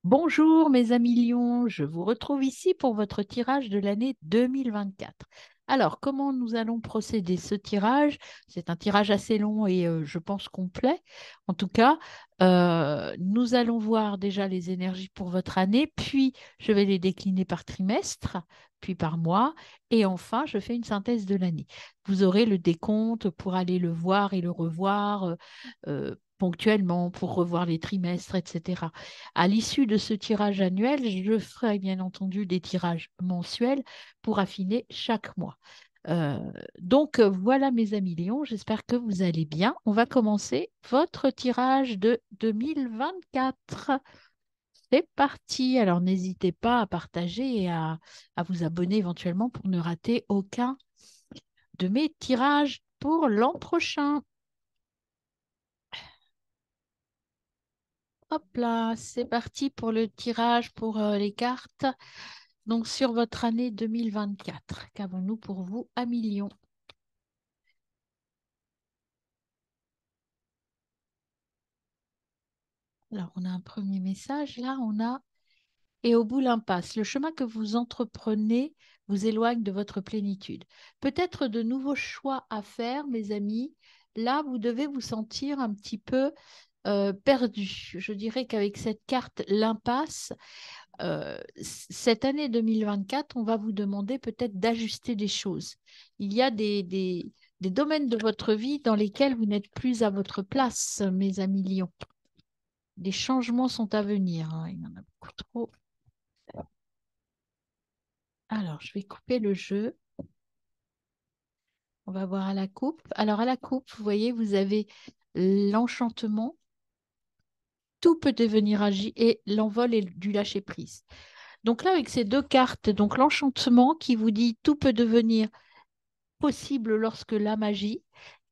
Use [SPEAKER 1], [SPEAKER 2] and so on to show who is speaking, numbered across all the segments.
[SPEAKER 1] Bonjour mes amis lions, je vous retrouve ici pour votre tirage de l'année 2024. Alors, comment nous allons procéder ce tirage? C'est un tirage assez long et je pense complet. En tout cas, nous allons voir déjà les énergies pour votre année, puis je vais les décliner par trimestre, puis par mois, et enfin, je fais une synthèse de l'année. Vous aurez le décompte pour aller le voir et le revoir ponctuellement, pour revoir les trimestres, etc. À l'issue de ce tirage annuel, je ferai bien entendu des tirages mensuels pour affiner chaque mois. Euh, voilà mes amis Léon, j'espère que vous allez bien. On va commencer votre tirage de 2024. C'est parti. Alors n'hésitez pas à partager et à vous abonner éventuellement pour ne rater aucun de mes tirages pour l'an prochain. Hop là, c'est parti pour le tirage pour les cartes. Donc, sur votre année 2024, qu'avons-nous pour vous à millions? Alors, on a un premier message. Là, on a et au bout l'impasse. Le chemin que vous entreprenez vous éloigne de votre plénitude. Peut-être de nouveaux choix à faire, mes amis. Là, vous devez vous sentir un petit peu perdu. Je dirais qu'avec cette carte, l'impasse, cette année 2024, on va vous demander peut-être d'ajuster des choses. Il y a des domaines de votre vie dans lesquels vous n'êtes plus à votre place, mes amis lions. Des changements sont à venir, hein. Il y en a beaucoup trop. Alors, je vais couper le jeu. On va voir à la coupe. Alors, à la coupe, vous voyez, vous avez l'enchantement. Tout peut devenir agi et l'envol et du lâcher-prise. Donc là, avec ces deux cartes, donc l'enchantement qui vous dit tout peut devenir possible lorsque l'âme agit,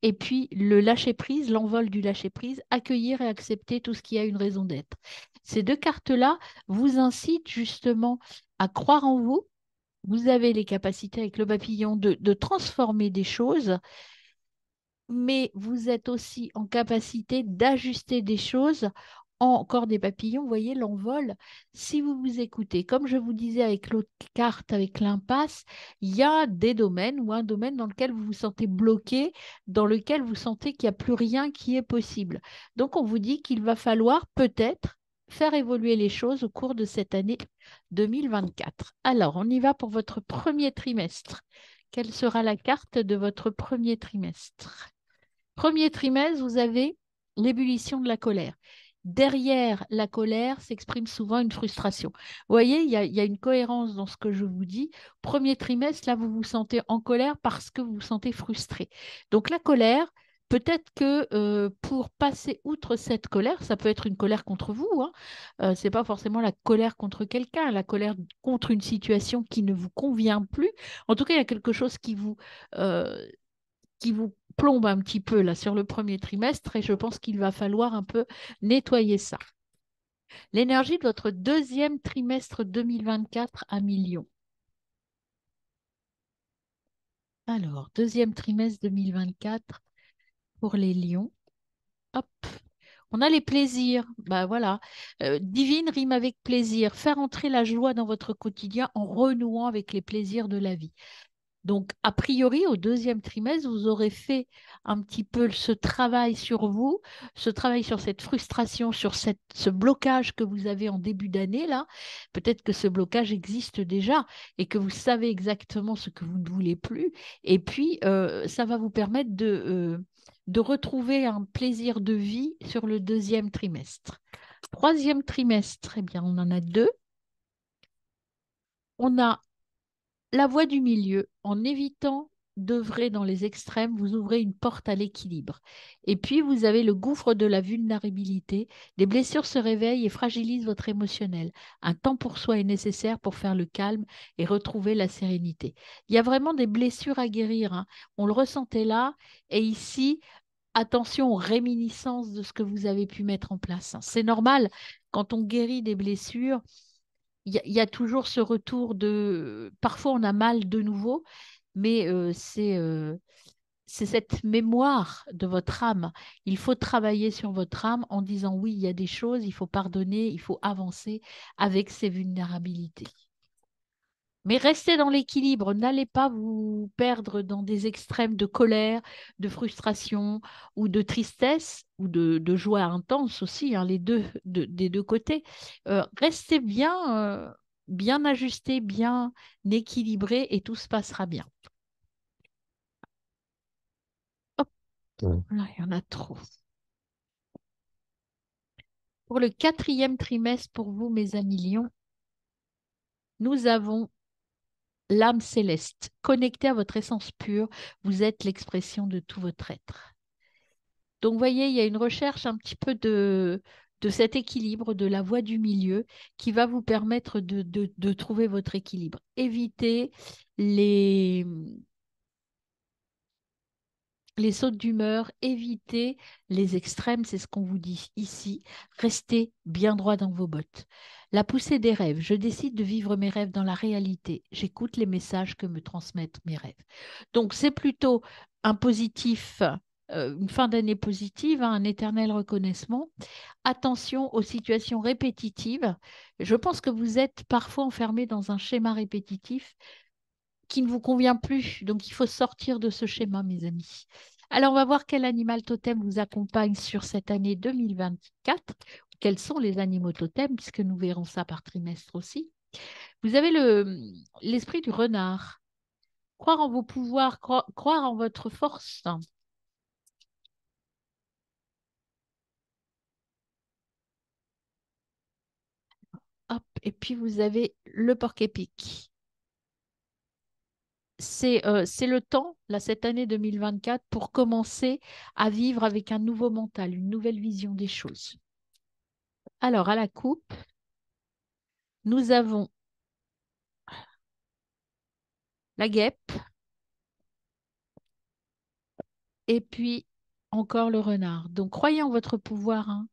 [SPEAKER 1] et puis le lâcher-prise, l'envol du lâcher-prise, accueillir et accepter tout ce qui a une raison d'être. Ces deux cartes-là vous incitent justement à croire en vous. Vous avez les capacités avec le papillon de transformer des choses, mais vous êtes aussi en capacité d'ajuster des choses. Encore des papillons, vous voyez l'envol. Si vous vous écoutez, comme je vous disais avec l'autre carte, avec l'impasse, il y a des domaines ou un domaine dans lequel vous vous sentez bloqué, dans lequel vous sentez qu'il n'y a plus rien qui est possible. Donc on vous dit qu'il va falloir peut-être faire évoluer les choses au cours de cette année 2024. Alors, on y va pour votre premier trimestre. Quelle sera la carte de votre premier trimestre? Premier trimestre, vous avez l'ébullition de la colère. Derrière la colère s'exprime souvent une frustration. Vous voyez, il y a une cohérence dans ce que je vous dis. Premier trimestre, là, vous vous sentez en colère parce que vous vous sentez frustré. Donc la colère, peut-être que pour passer outre cette colère, ça peut être une colère contre vous, hein. Ce n'est pas forcément la colère contre quelqu'un, la colère contre une situation qui ne vous convient plus. En tout cas, il y a quelque chose euh, qui vous plombe un petit peu là sur le premier trimestre et je pense qu'il va falloir un peu nettoyer ça. L'énergie de votre deuxième trimestre 2024 à millions. Alors, deuxième trimestre 2024 pour les lions. Hop. On a les plaisirs. Bah voilà. Divine rime avec plaisir. Faire entrer la joie dans votre quotidien en renouant avec les plaisirs de la vie. Donc, a priori, au deuxième trimestre, vous aurez fait un petit peu ce travail sur vous, ce travail sur cette frustration, sur ce blocage que vous avez en début d'année, là. Peut-être que ce blocage existe déjà et que vous savez exactement ce que vous ne voulez plus. Et puis, ça va vous permettre de retrouver un plaisir de vie sur le deuxième trimestre. Troisième trimestre, eh bien, on en a deux. On a la voie du milieu, en évitant d'œuvrer dans les extrêmes, vous ouvrez une porte à l'équilibre. Et puis, vous avez le gouffre de la vulnérabilité. Des blessures se réveillent et fragilisent votre émotionnel. Un temps pour soi est nécessaire pour faire le calme et retrouver la sérénité. Il y a vraiment des blessures à guérir, hein. On le ressentait là. Et ici, attention aux réminiscences de ce que vous avez pu mettre en place, hein. C'est normal, quand on guérit des blessures, il y a toujours ce retour de... Parfois, on a mal de nouveau, mais c'est cette mémoire de votre âme. Il faut travailler sur votre âme en disant oui, il y a des choses, il faut pardonner, il faut avancer avec ces vulnérabilités. Mais restez dans l'équilibre, n'allez pas vous perdre dans des extrêmes de colère, de frustration ou de tristesse ou de joie intense aussi, hein, les deux, des deux côtés. Restez bien, bien ajusté, bien équilibré et tout se passera bien. Hop,
[SPEAKER 2] Ouais.
[SPEAKER 1] là, il y en a trop. Pour le quatrième trimestre, pour vous, mes amis lions, nous avons l'âme céleste. Connectée à votre essence pure, vous êtes l'expression de tout votre être. Donc, vous voyez, il y a une recherche un petit peu de cet équilibre, de la voie du milieu, qui va vous permettre de trouver votre équilibre. Évitez les, les sautes d'humeur, évitez les extrêmes, c'est ce qu'on vous dit ici. Restez bien droit dans vos bottes. La poussée des rêves. Je décide de vivre mes rêves dans la réalité. J'écoute les messages que me transmettent mes rêves. Donc, c'est plutôt un positif, une fin d'année positive, hein, un éternel reconnaissement. Attention aux situations répétitives. Je pense que vous êtes parfois enfermé dans un schéma répétitif qui ne vous convient plus. Donc, il faut sortir de ce schéma, mes amis. Alors, on va voir quel animal totem vous accompagne sur cette année 2024. Quels sont les animaux totems, puisque nous verrons ça par trimestre aussi. Vous avez l'esprit du renard. Croire en vos pouvoirs, croire en votre force. Hop, et puis vous avez le porc-épic. C'est le temps, là, cette année 2024, pour commencer à vivre avec un nouveau mental, une nouvelle vision des choses. Alors, à la coupe, nous avons la guêpe et puis encore le renard. Donc, croyez en votre pouvoir, hein.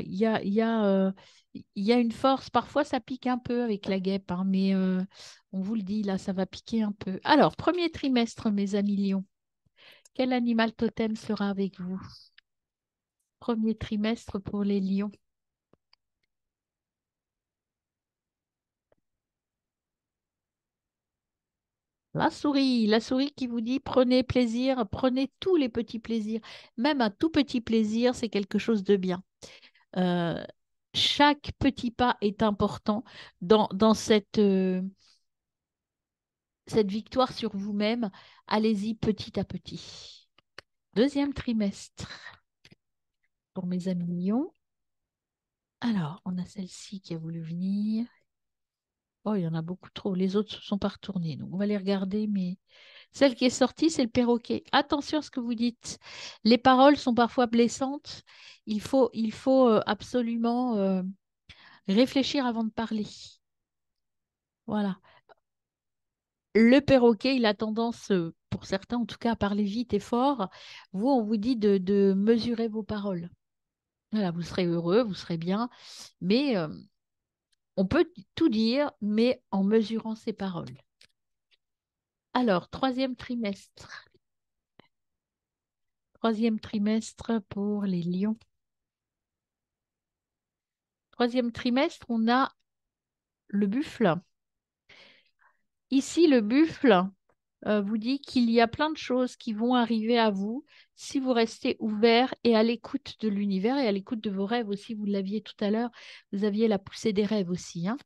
[SPEAKER 1] Il y a une force. Parfois, ça pique un peu avec la guêpe, hein, mais on vous le dit, là, ça va piquer un peu. Alors, premier trimestre, mes amis lions. Quel animal totem sera avec vous? Premier trimestre pour les lions. La souris qui vous dit prenez plaisir, prenez tous les petits plaisirs. Même un tout petit plaisir, c'est quelque chose de bien. Euh, Chaque petit pas est important dans cette victoire sur vous-même. Allez-y petit à petit. Deuxième trimestre pour mes amis lions. Alors, on a celle-ci qui a voulu venir. Oh, il y en a beaucoup trop. Les autres se sont pas retournés. Donc, on va les regarder, mais celle qui est sortie, c'est le perroquet. Attention à ce que vous dites. Les paroles sont parfois blessantes. Il faut absolument réfléchir avant de parler. Voilà. Le perroquet, il a tendance, pour certains en tout cas, à parler vite et fort. Vous, on vous dit de mesurer vos paroles. Voilà, vous serez heureux, vous serez bien, mais on peut tout dire, mais en mesurant ses paroles. Alors, troisième trimestre. Troisième trimestre pour les lions. Troisième trimestre, on a le buffle. Ici, le buffle vous dit qu'il y a plein de choses qui vont arriver à vous si vous restez ouvert et à l'écoute de l'univers et à l'écoute de vos rêves aussi. Vous l'aviez tout à l'heure, vous aviez la poussée des rêves aussi, hein.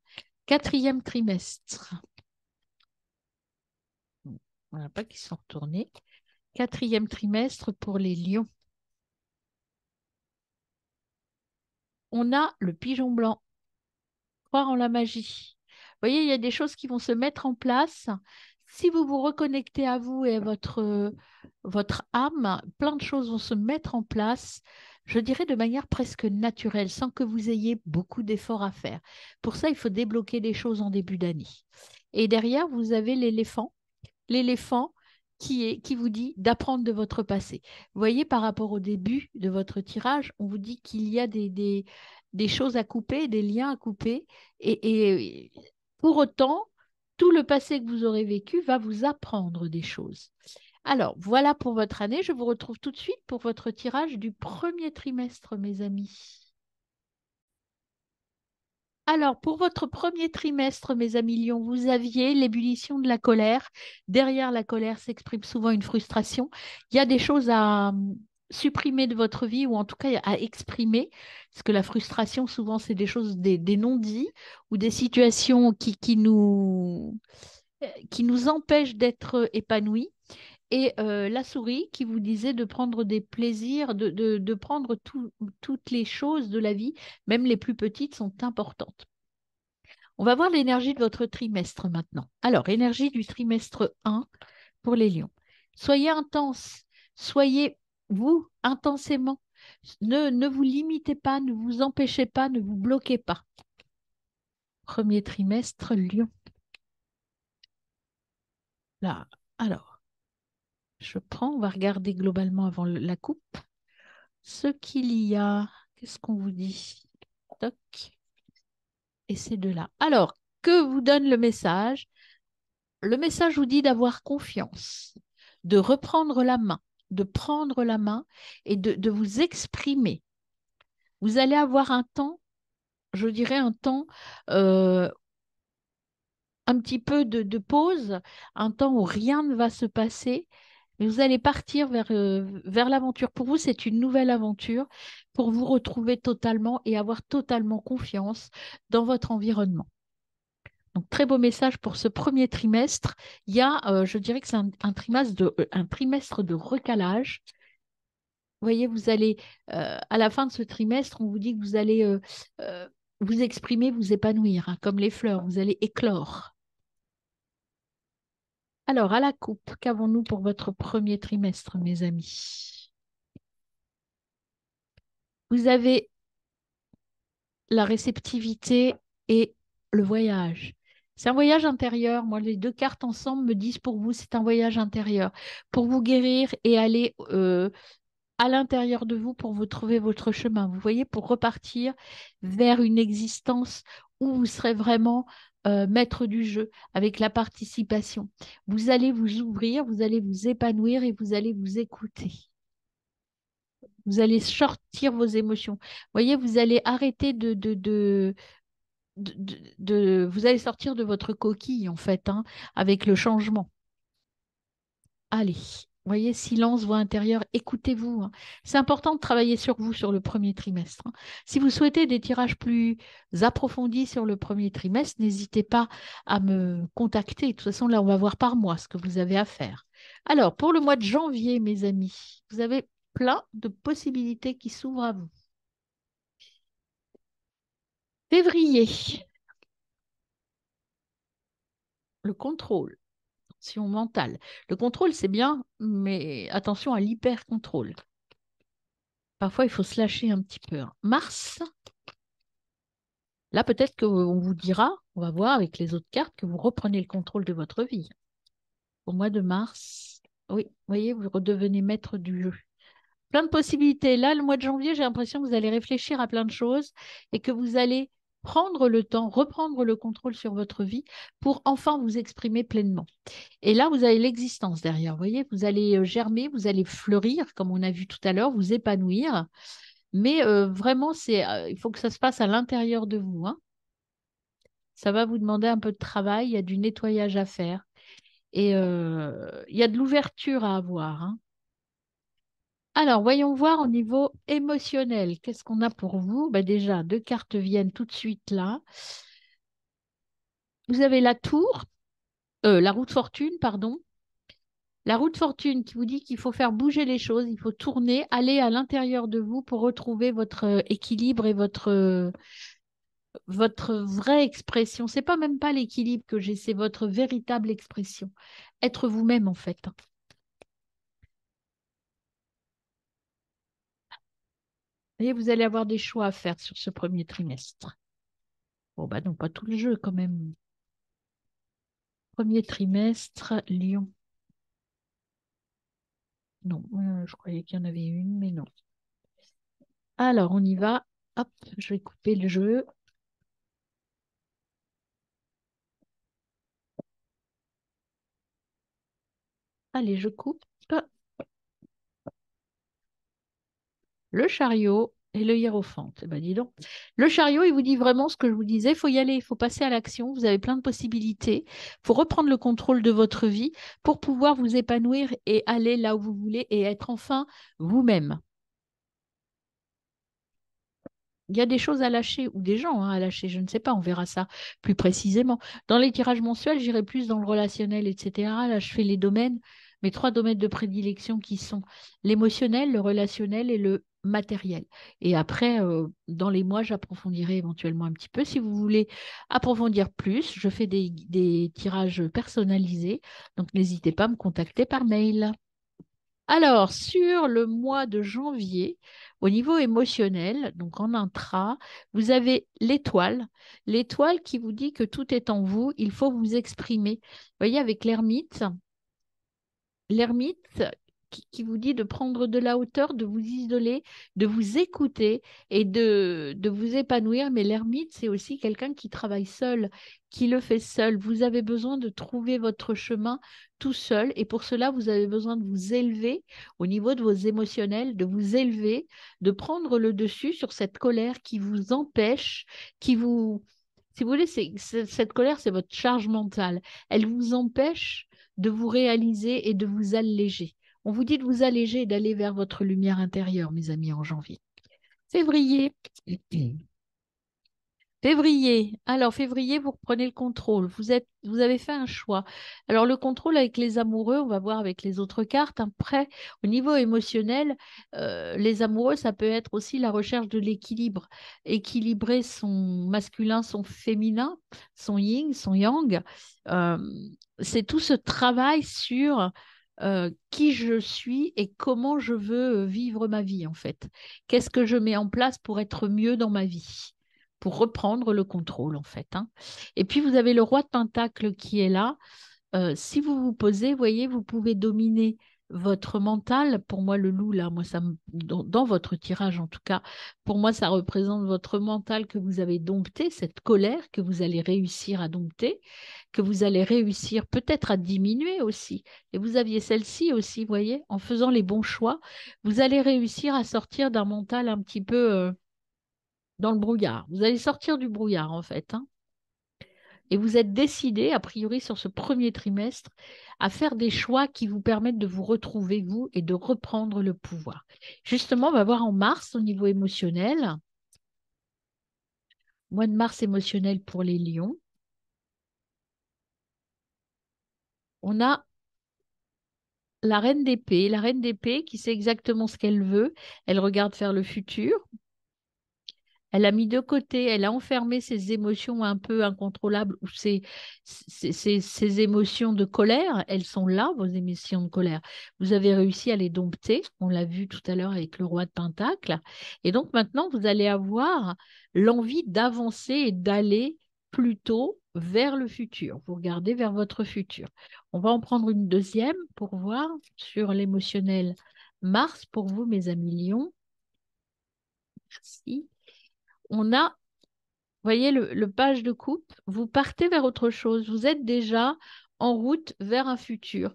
[SPEAKER 1] Quatrième trimestre. Voilà, pas qu'ils sont retournés. Quatrième trimestre pour les lions. On a le pigeon blanc. Croire en la magie. Vous voyez, il y a des choses qui vont se mettre en place. Si vous vous reconnectez à vous et à votre âme, plein de choses vont se mettre en place, je dirais de manière presque naturelle, sans que vous ayez beaucoup d'efforts à faire. Pour ça, il faut débloquer des choses en début d'année. Et derrière, vous avez l'éléphant. L'éléphant qui vous dit d'apprendre de votre passé. Vous voyez, par rapport au début de votre tirage, on vous dit qu'il y a des choses à couper, des liens à couper. Et pour autant, tout le passé que vous aurez vécu va vous apprendre des choses. Alors, voilà pour votre année. Je vous retrouve tout de suite pour votre tirage du premier trimestre, mes amis. Alors, pour votre premier trimestre, mes amis Lions, vous aviez l'ébullition de la colère. Derrière la colère s'exprime souvent une frustration. Il y a des choses à supprimer de votre vie ou en tout cas à exprimer. Parce que la frustration, souvent, c'est des choses, des non-dits ou des situations qui nous empêchent d'être épanouis. Et la souris qui vous disait de prendre des plaisirs, de prendre toutes les choses de la vie, même les plus petites, sont importantes. On va voir l'énergie de votre trimestre maintenant. Alors, énergie du trimestre 1 pour les lions. Soyez intense, soyez vous intensément. Ne vous limitez pas, ne vous empêchez pas, ne vous bloquez pas. Premier trimestre, lion. Là, alors, je prends, on va regarder globalement avant la coupe. Ce qu'il y a, qu'est-ce qu'on vous dit? Toc. Et ces deux-là. Alors, que vous donne le message? Le message vous dit d'avoir confiance, de reprendre la main, de prendre la main et de vous exprimer. Vous allez avoir un temps, je dirais un temps, euh, un petit peu de pause, un temps où rien ne va se passer, mais vous allez partir vers l'aventure. Pour vous, c'est une nouvelle aventure pour vous retrouver totalement et avoir totalement confiance dans votre environnement. Donc, très beau message pour ce premier trimestre. Il y a, je dirais que c'est un trimestre de recalage. Vous voyez, vous allez, à la fin de ce trimestre, on vous dit que vous allez euh, vous exprimer, vous épanouir, hein, comme les fleurs, vous allez éclore. Alors, à la coupe, qu'avons-nous pour votre premier trimestre, mes amis? Vous avez la réceptivité et le voyage. C'est un voyage intérieur. Moi, les deux cartes ensemble me disent pour vous, c'est un voyage intérieur. Pour vous guérir et aller à l'intérieur de vous pour vous trouver votre chemin. Vous voyez, pour repartir vers une existence où vous serez vraiment maître du jeu avec la participation. Vous allez vous ouvrir, vous allez vous épanouir et vous allez vous écouter. Vous allez sortir vos émotions. Vous voyez, vous allez arrêter vous allez sortir de votre coquille, en fait, hein, avec le changement. Allez, voyez, silence, voix intérieure, écoutez-vous, hein. C'est important de travailler sur vous sur le premier trimestre, hein. Si vous souhaitez des tirages plus approfondis sur le premier trimestre, n'hésitez pas à me contacter. De toute façon, là, on va voir par mois ce que vous avez à faire. Alors, pour le mois de janvier, mes amis, vous avez plein de possibilités qui s'ouvrent à vous. Février, le contrôle. Attention mentale. Le contrôle, c'est bien, mais attention à l'hyper-contrôle. Parfois, il faut se lâcher un petit peu, hein. Mars, là, peut-être qu'on vous dira, on va voir avec les autres cartes, que vous reprenez le contrôle de votre vie. Au mois de mars, oui, vous voyez, vous redevenez maître du jeu. Plein de possibilités. Là, le mois de janvier, j'ai l'impression que vous allez réfléchir à plein de choses et que vous allez prendre le temps, reprendre le contrôle sur votre vie pour enfin vous exprimer pleinement. Et là, vous avez l'existence derrière. Vous voyez, vous allez germer, vous allez fleurir, comme on a vu tout à l'heure, vous épanouir. Mais vraiment, il faut que ça se passe à l'intérieur de vous, hein. Ça va vous demander un peu de travail, il y a du nettoyage à faire et il y a de l'ouverture à avoir, hein. Alors, voyons voir au niveau émotionnel. Qu'est-ce qu'on a pour vous? Ben déjà, deux cartes viennent tout de suite là. Vous avez la roue de fortune, pardon. La roue de fortune qui vous dit qu'il faut faire bouger les choses, il faut tourner, aller à l'intérieur de vous pour retrouver votre équilibre et votre vraie expression. C'est pas même pas l'équilibre que j'ai, c'est votre véritable expression. Être vous-même, en fait. Et vous allez avoir des choix à faire sur ce premier trimestre. Bon, bah non, pas tout le jeu quand même. Premier trimestre, Lion. Non, je croyais qu'il y en avait une, mais non. Alors, on y va. Hop, je vais couper le jeu. Allez, je coupe. le chariot et le hiérophante. Eh ben, dis donc. Le chariot, il vous dit vraiment ce que je vous disais, il faut y aller, il faut passer à l'action, vous avez plein de possibilités, il faut reprendre le contrôle de votre vie pour pouvoir vous épanouir et aller là où vous voulez et être enfin vous-même. Il y a des choses à lâcher ou des gens à lâcher, je ne sais pas, on verra ça plus précisément. Dans les tirages mensuels, j'irai plus dans le relationnel, etc. Là, je fais les domaines, mes trois domaines de prédilection qui sont l'émotionnel, le relationnel et le matériel. Et après, dans les mois, j'approfondirai éventuellement un petit peu. Si vous voulez approfondir plus, je fais des tirages personnalisés, donc n'hésitez pas à me contacter par mail. Alors, sur le mois de janvier, au niveau émotionnel, donc en intra, vous avez l'étoile. L'étoile qui vous dit que tout est en vous, il faut vous exprimer. Vous voyez, avec l'ermite qui vous dit de prendre de la hauteur, de vous isoler, de vous écouter et de vous épanouir. Mais l'ermite, c'est aussi quelqu'un qui travaille seul, qui le fait seul. Vous avez besoin de trouver votre chemin tout seul et pour cela, vous avez besoin de vous élever au niveau de vos émotionnels, de vous élever, de prendre le dessus sur cette colère qui vous empêche, qui vous... Si vous voulez, cette colère, c'est votre charge mentale. Elle vous empêche de vous réaliser et de vous alléger. On vous dit de vous alléger et d'aller vers votre lumière intérieure, mes amis, en janvier. Février. Février. Alors, février, vous reprenez le contrôle. Vous avez fait un choix. Alors, le contrôle avec les amoureux, on va voir avec les autres cartes. Après, au niveau émotionnel, les amoureux, ça peut être aussi la recherche de l'équilibre. Équilibrer son masculin, son féminin, son yin, son yang. Euh, c'est tout ce travail sur qui je suis et comment je veux vivre ma vie, en fait. Qu'est-ce que je mets en place pour être mieux dans ma vie? Pour reprendre le contrôle, en fait, hein. Et puis, vous avez le roi de Pentacle qui est là. Si vous vous posez, vous voyez, vous pouvez dominer votre mental. Pour moi, le loup, là, moi, dans votre tirage, en tout cas, pour moi, ça représente votre mental que vous avez dompté, cette colère que vous allez réussir à dompter, que vous allez réussir peut-être à diminuer aussi. Et vous aviez celle-ci aussi, vous voyez, en faisant les bons choix, vous allez réussir à sortir d'un mental un petit peu dans le brouillard. Vous allez sortir du brouillard, en fait, hein. Et vous êtes décidé, a priori, sur ce premier trimestre, à faire des choix qui vous permettent de vous retrouver, vous, et de reprendre le pouvoir. Justement, on va voir en mars, au niveau émotionnel, mois de mars émotionnel pour les lions. On a la reine d'épée qui sait exactement ce qu'elle veut. Elle regarde vers le futur. Elle a mis de côté, elle a enfermé ses émotions un peu incontrôlables ou ses émotions de colère. Elles sont là, vos émotions de colère. Vous avez réussi à les dompter. On l'a vu tout à l'heure avec le roi de Pentacle. Et donc maintenant, vous allez avoir l'envie d'avancer et d'aller plutôt vers le futur. Vous regardez vers votre futur. On va en prendre une deuxième pour voir sur l'émotionnel Mars pour vous, mes amis Lions. Merci. On a voyez le page de coupe, vous partez vers autre chose. Vous êtes déjà en route vers un futur.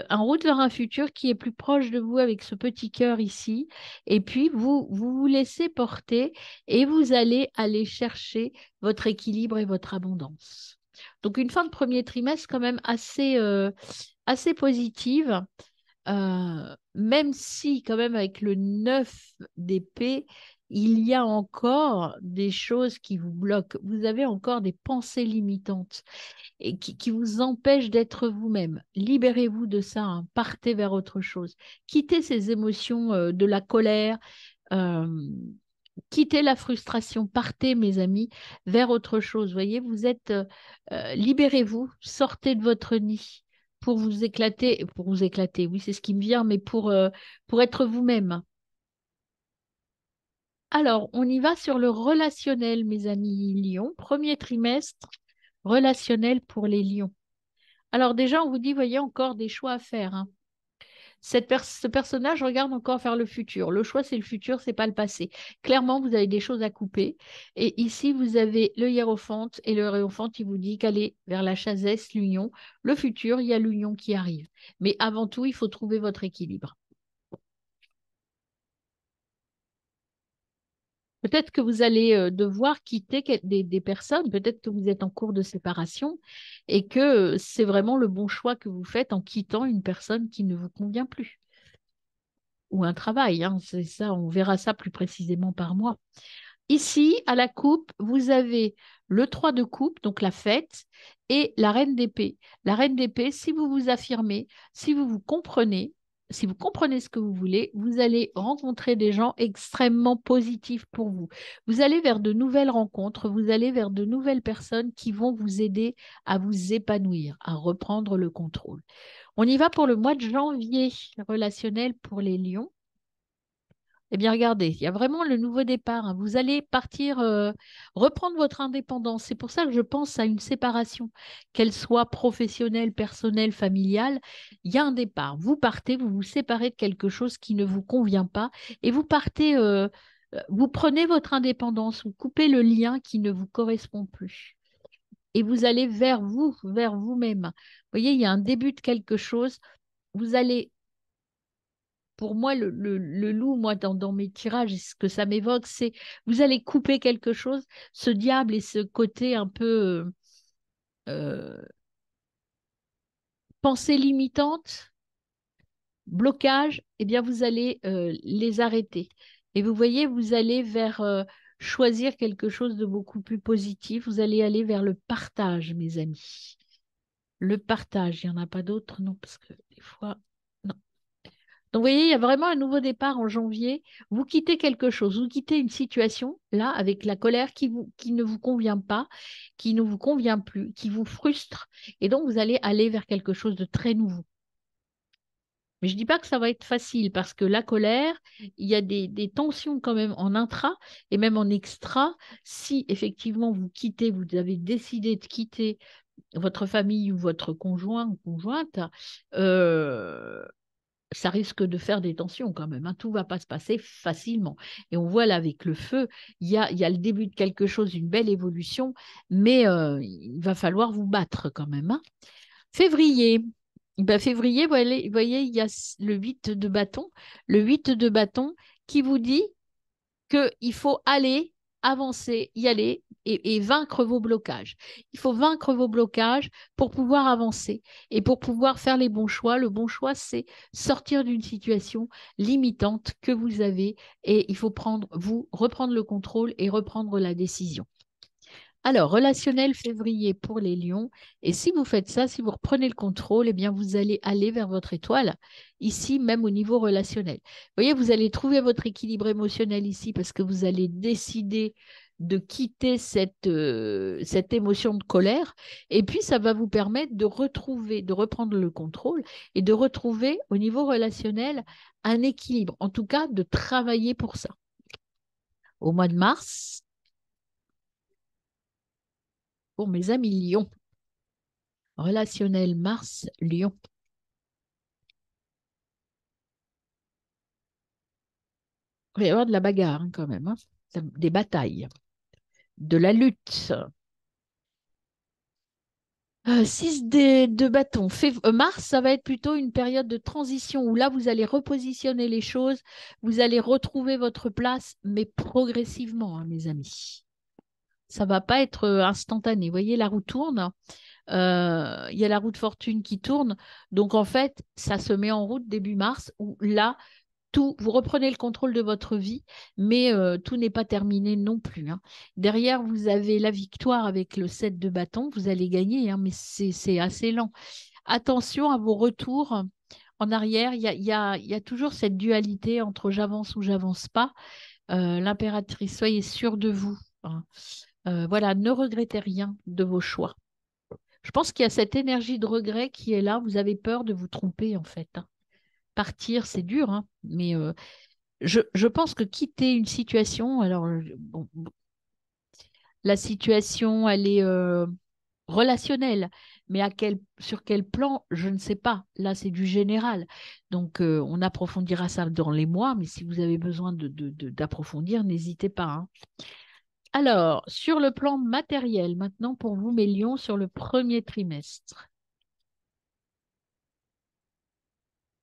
[SPEAKER 1] En route vers un futur qui est plus proche de vous avec ce petit cœur ici. Et puis, vous laissez porter et vous allez aller chercher votre équilibre et votre abondance. Donc, une fin de premier trimestre quand même assez positive. Même si, quand même, avec le 9 d'épée, il y a encore des choses qui vous bloquent. Vous avez encore des pensées limitantes et qui vous empêchent d'être vous-même. Libérez-vous de ça, hein. Partez vers autre chose. Quittez ces émotions de la colère, euh, quittez la frustration. Partez, mes amis, vers autre chose. Voyez, libérez-vous, sortez de votre nid pour vous éclater, oui, c'est ce qui me vient, mais pour être vous-même. Alors, on y va sur le relationnel, mes amis lions. Premier trimestre, relationnel pour les lions. Alors déjà, on vous dit, voyez, encore des choix à faire, hein. Ce personnage regarde encore vers le futur. Le choix, c'est le futur, c'est pas le passé. Clairement, vous avez des choses à couper. Et ici, vous avez le hiérophante. Et le hiérophante, il vous dit qu'aller vers la chasesse, l'union. Le futur, il y a l'union qui arrive. Mais avant tout, il faut trouver votre équilibre. Peut-être que vous allez devoir quitter des personnes, peut-être que vous êtes en cours de séparation et que c'est vraiment le bon choix que vous faites en quittant une personne qui ne vous convient plus ou un travail, hein, c'est ça, on verra ça plus précisément par mois. Ici, à la coupe, vous avez le 3 de coupe, donc la fête, et la reine d'épée. La reine d'épée, si vous vous affirmez, si vous vous comprenez, si vous comprenez ce que vous voulez, vous allez rencontrer des gens extrêmement positifs pour vous. Vous allez vers de nouvelles rencontres, vous allez vers de nouvelles personnes qui vont vous aider à vous épanouir, à reprendre le contrôle. On y va pour le mois de janvier relationnel pour les lions. Eh bien, regardez, il y a vraiment le nouveau départ, hein. Vous allez partir, reprendre votre indépendance. C'est pour ça que je pense à une séparation, qu'elle soit professionnelle, personnelle, familiale. Il y a un départ. Vous partez, vous vous séparez de quelque chose qui ne vous convient pas et vous partez, vous prenez votre indépendance, vous coupez le lien qui ne vous correspond plus. Et vous allez vers vous, vers vous-même. Vous voyez, il y a un début de quelque chose. Vous allez pour moi, le loup, moi, dans mes tirages, ce que ça m'évoque, c'est vous allez couper quelque chose, ce diable et ce côté un peu euh, pensée limitante, blocage, eh bien, vous allez les arrêter. Et vous voyez, vous allez vers choisir quelque chose de beaucoup plus positif. Vous allez aller vers le partage, mes amis. Le partage, il n'y en a pas d'autre, non, parce que des fois, non. Donc, vous voyez, il y a vraiment un nouveau départ en janvier. Vous quittez quelque chose, vous quittez une situation, là, avec la colère qui ne vous convient pas, qui ne vous convient plus, qui vous frustre. Et donc, vous allez aller vers quelque chose de très nouveau. Mais je ne dis pas que ça va être facile parce que la colère, il y a des tensions quand même en intra et même en extra. Si effectivement vous quittez, vous avez décidé de quitter votre famille ou votre conjoint ou conjointe, euh, ça risque de faire des tensions quand même, hein. Tout ne va pas se passer facilement. Et on voit là avec le feu, il y a le début de quelque chose, une belle évolution, mais il va falloir vous battre quand même, hein. Février. Ben, février, vous voyez, il y a le 8 de bâton. Le 8 de bâton qui vous dit qu'il faut aller, avancer, y aller et vaincre vos blocages. Il faut vaincre vos blocages pour pouvoir avancer et pour pouvoir faire les bons choix. Le bon choix, c'est sortir d'une situation limitante que vous avez et il faut reprendre le contrôle et reprendre la décision. Alors, relationnel février pour les lions. Et si vous faites ça, si vous reprenez le contrôle, eh bien, vous allez aller vers votre étoile, ici, même au niveau relationnel. Vous voyez, vous allez trouver votre équilibre émotionnel ici parce que vous allez décider de quitter cette émotion de colère. Et puis, ça va vous permettre de retrouver, de reprendre le contrôle et de retrouver au niveau relationnel un équilibre. En tout cas, de travailler pour ça. Au mois de mars, pour mes amis lions. Relationnel Mars-Lion. Il va y avoir de la bagarre hein, quand même, hein. Des batailles, de la lutte. 6 de bâton. Mars, ça va être plutôt une période de transition où là, vous allez repositionner les choses, vous allez retrouver votre place, mais progressivement, hein, mes amis. Ça ne va pas être instantané. Vous voyez, la roue tourne. Il y a la roue de fortune qui tourne. Donc, en fait, ça se met en route début mars, où là, vous reprenez le contrôle de votre vie, mais tout n'est pas terminé non plus, hein. Derrière, vous avez la victoire avec le 7 de bâton, vous allez gagner, hein, mais c'est assez lent. Attention à vos retours en arrière, il y a toujours cette dualité entre j'avance ou j'avance pas. L'impératrice, soyez sûre de vous, hein. Voilà, ne regrettez rien de vos choix. Je pense qu'il y a cette énergie de regret qui est là, vous avez peur de vous tromper en fait, hein. Partir, c'est dur, hein, mais je pense que quitter une situation, alors bon, la situation, elle est relationnelle, mais sur quel plan, je ne sais pas. Là, c'est du général. Donc, on approfondira ça dans les mois, mais si vous avez besoin d'approfondir, n'hésitez pas, hein. Alors, sur le plan matériel, maintenant pour vous, mes lions, sur le premier trimestre.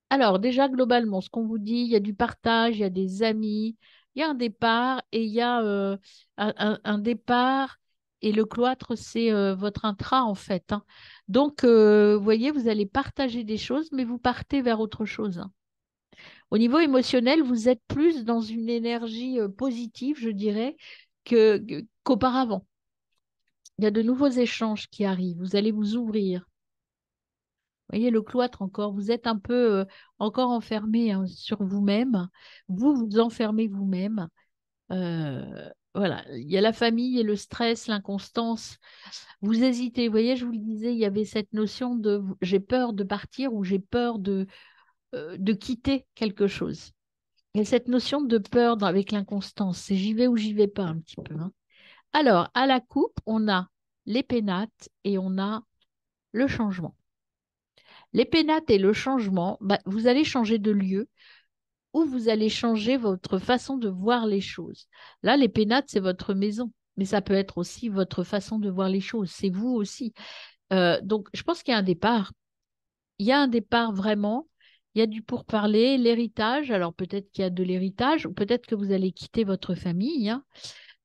[SPEAKER 1] Alors, déjà, globalement, ce qu'on vous dit, il y a du partage, il y a des amis, Il y a un départ et il y a un départ et le cloître, c'est votre intra en fait, hein. Donc, vous voyez, vous allez partager des choses, mais vous partez vers autre chose, hein. Au niveau émotionnel, vous êtes plus dans une énergie positive, je dirais, qu'auparavant. Il y a de nouveaux échanges qui arrivent. Vous allez vous ouvrir. Vous voyez, le cloître encore, vous êtes un peu encore enfermé hein, sur vous-même. Vous vous enfermez vous-même. Voilà, il y a la famille et le stress, l'inconstance. Vous hésitez. Vous voyez, je vous le disais, il y avait cette notion de j'ai peur de partir ou j'ai peur de quitter quelque chose. Il y a cette notion de peur avec l'inconstance. C'est j'y vais ou j'y vais pas un petit peu, hein. Alors, à la coupe, on a les pénates et on a le changement. Les pénates et le changement, bah, vous allez changer de lieu ou vous allez changer votre façon de voir les choses. Là, les pénates, c'est votre maison, mais ça peut être aussi votre façon de voir les choses. C'est vous aussi. Donc, je pense qu'il y a un départ. Il y a un départ vraiment. Il y a du pourparler, l'héritage. Alors, peut-être qu'il y a de l'héritage ou peut-être que vous allez quitter votre famille, hein.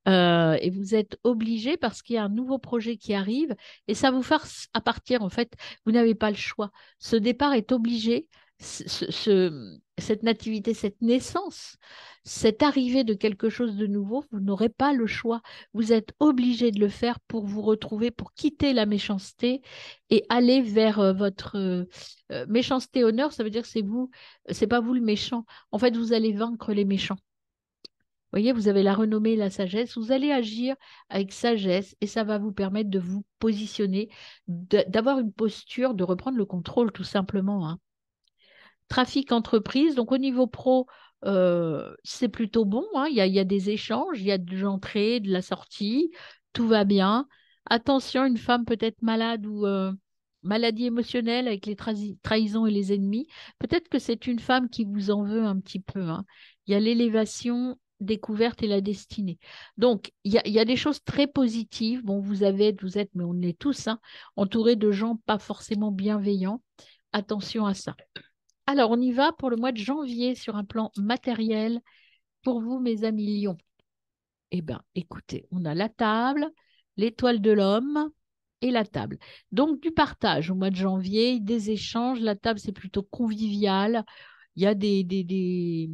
[SPEAKER 1] Et vous êtes obligé parce qu'il y a un nouveau projet qui arrive et ça vous force à partir. En fait, vous n'avez pas le choix. Ce départ est obligé. Cette nativité, cette naissance, cette arrivée de quelque chose de nouveau, vous n'aurez pas le choix. Vous êtes obligé de le faire pour vous retrouver, pour quitter la méchanceté et aller vers votre méchanceté honneur. Ça veut dire que c'est vous, c'est pas vous le méchant. En fait, vous allez vaincre les méchants. Vous voyez, vous avez la renommée et la sagesse. Vous allez agir avec sagesse et ça va vous permettre de vous positionner, d'avoir une posture, de reprendre le contrôle tout simplement, hein. Trafic entreprise, donc au niveau pro, c'est plutôt bon, hein. Il y a des échanges, il y a de l'entrée, de la sortie, tout va bien. Attention, une femme peut être malade ou maladie émotionnelle avec les trahisons et les ennemis. Peut-être que c'est une femme qui vous en veut un petit peu, hein. Il y a l'élévation, découverte et la destinée. Donc, il y a des choses très positives. Bon, vous êtes, mais on est tous, hein, entourés de gens pas forcément bienveillants. Attention à ça. Alors, on y va pour le mois de janvier sur un plan matériel pour vous, mes amis lions. Eh bien, écoutez, on a la table, l'étoile de l'homme et la table. Donc, du partage au mois de janvier, des échanges. La table, c'est plutôt convivial. Il y a des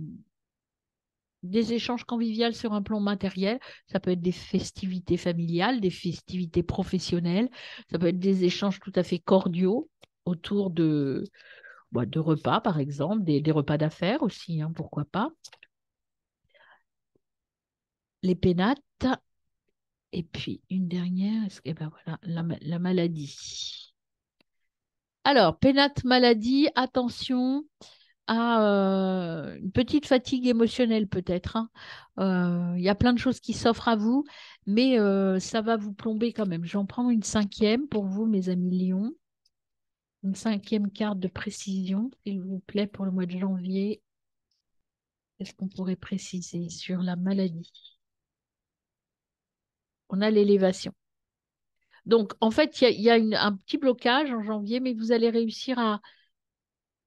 [SPEAKER 1] échanges conviviaux sur un plan matériel. Ça peut être des festivités familiales, des festivités professionnelles. Ça peut être des échanges tout à fait cordiaux autour de repas, par exemple, des repas d'affaires aussi, hein, pourquoi pas. Les pénates. Et puis, une dernière, eh ben voilà, la maladie. Alors, pénate maladie, attention à une petite fatigue émotionnelle peut-être, hein. Il y a plein de choses qui s'offrent à vous, mais ça va vous plomber quand même. J'en prends une cinquième pour vous, mes amis Lions. Une cinquième carte de précision, s'il vous plaît, pour le mois de janvier. Qu'est-ce qu'on pourrait préciser sur la maladie? On a l'élévation. Donc, en fait, il y a un petit blocage en janvier, mais vous allez réussir à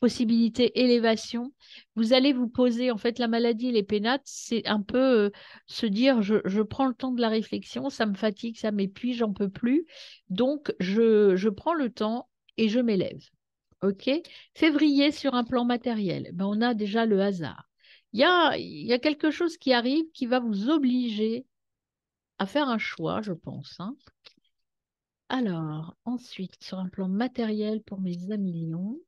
[SPEAKER 1] possibilité élévation. Vous allez vous poser, en fait, la maladie et les pénates, c'est un peu se dire, je prends le temps de la réflexion, ça me fatigue, ça m'épuise, j'en peux plus. Donc, je prends le temps et je m'élève. OK? Février, sur un plan matériel, ben, on a déjà le hasard. Il y a quelque chose qui arrive qui va vous obliger à faire un choix, je pense, hein. Alors, ensuite, sur un plan matériel pour mes amis lions,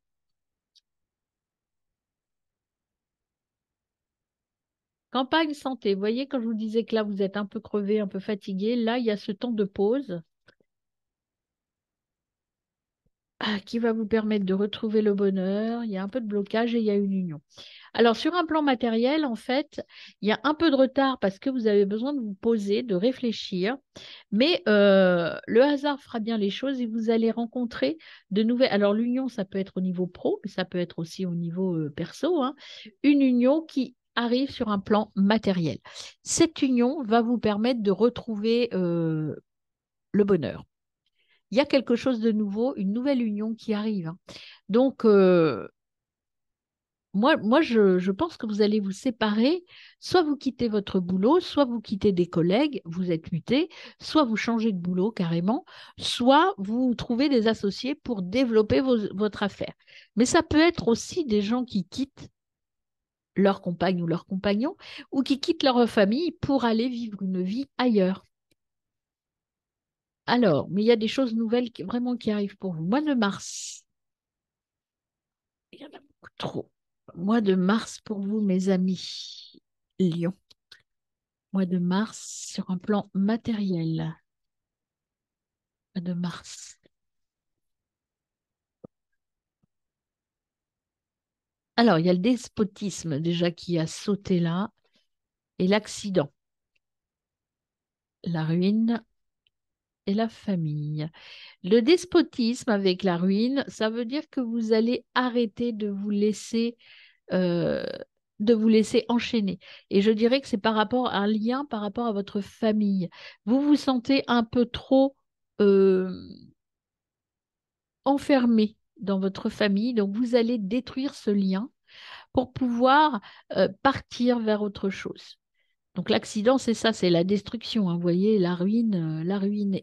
[SPEAKER 1] campagne santé. Vous voyez, quand je vous disais que là, vous êtes un peu crevé, un peu fatigué, là, il y a ce temps de pause qui va vous permettre de retrouver le bonheur. Il y a un peu de blocage et il y a une union. Alors, sur un plan matériel, en fait, il y a un peu de retard parce que vous avez besoin de vous poser, de réfléchir. Mais le hasard fera bien les choses et vous allez rencontrer de nouvelles. Alors, l'union, ça peut être au niveau pro, mais ça peut être aussi au niveau perso, hein. Une union qui arrive sur un plan matériel. Cette union va vous permettre de retrouver le bonheur. Il y a quelque chose de nouveau, une nouvelle union qui arrive, hein. Donc, je pense que vous allez vous séparer, soit vous quittez votre boulot, soit vous quittez des collègues, vous êtes mutés, soit vous changez de boulot carrément, soit vous trouvez des associés pour développer votre affaire. Mais ça peut être aussi des gens qui quittent leur compagne ou leur compagnon, ou qui quittent leur famille pour aller vivre une vie ailleurs. Alors, mais il y a des choses nouvelles vraiment qui arrivent pour vous. Mois de mars, il y en a beaucoup trop. Mois de mars pour vous, mes amis. Lion. Mois de mars sur un plan matériel. Mois de mars. Alors, il y a le despotisme déjà qui a sauté là, et l'accident, la ruine et la famille. Le despotisme avec la ruine, ça veut dire que vous allez arrêter euh, de vous laisser enchaîner. Et je dirais que c'est par rapport à un lien, par rapport à votre famille. Vous vous sentez un peu trop euh, enfermé dans votre famille, donc vous allez détruire ce lien pour pouvoir partir vers autre chose. Donc l'accident, c'est ça, c'est la destruction, hein, vous voyez, la ruine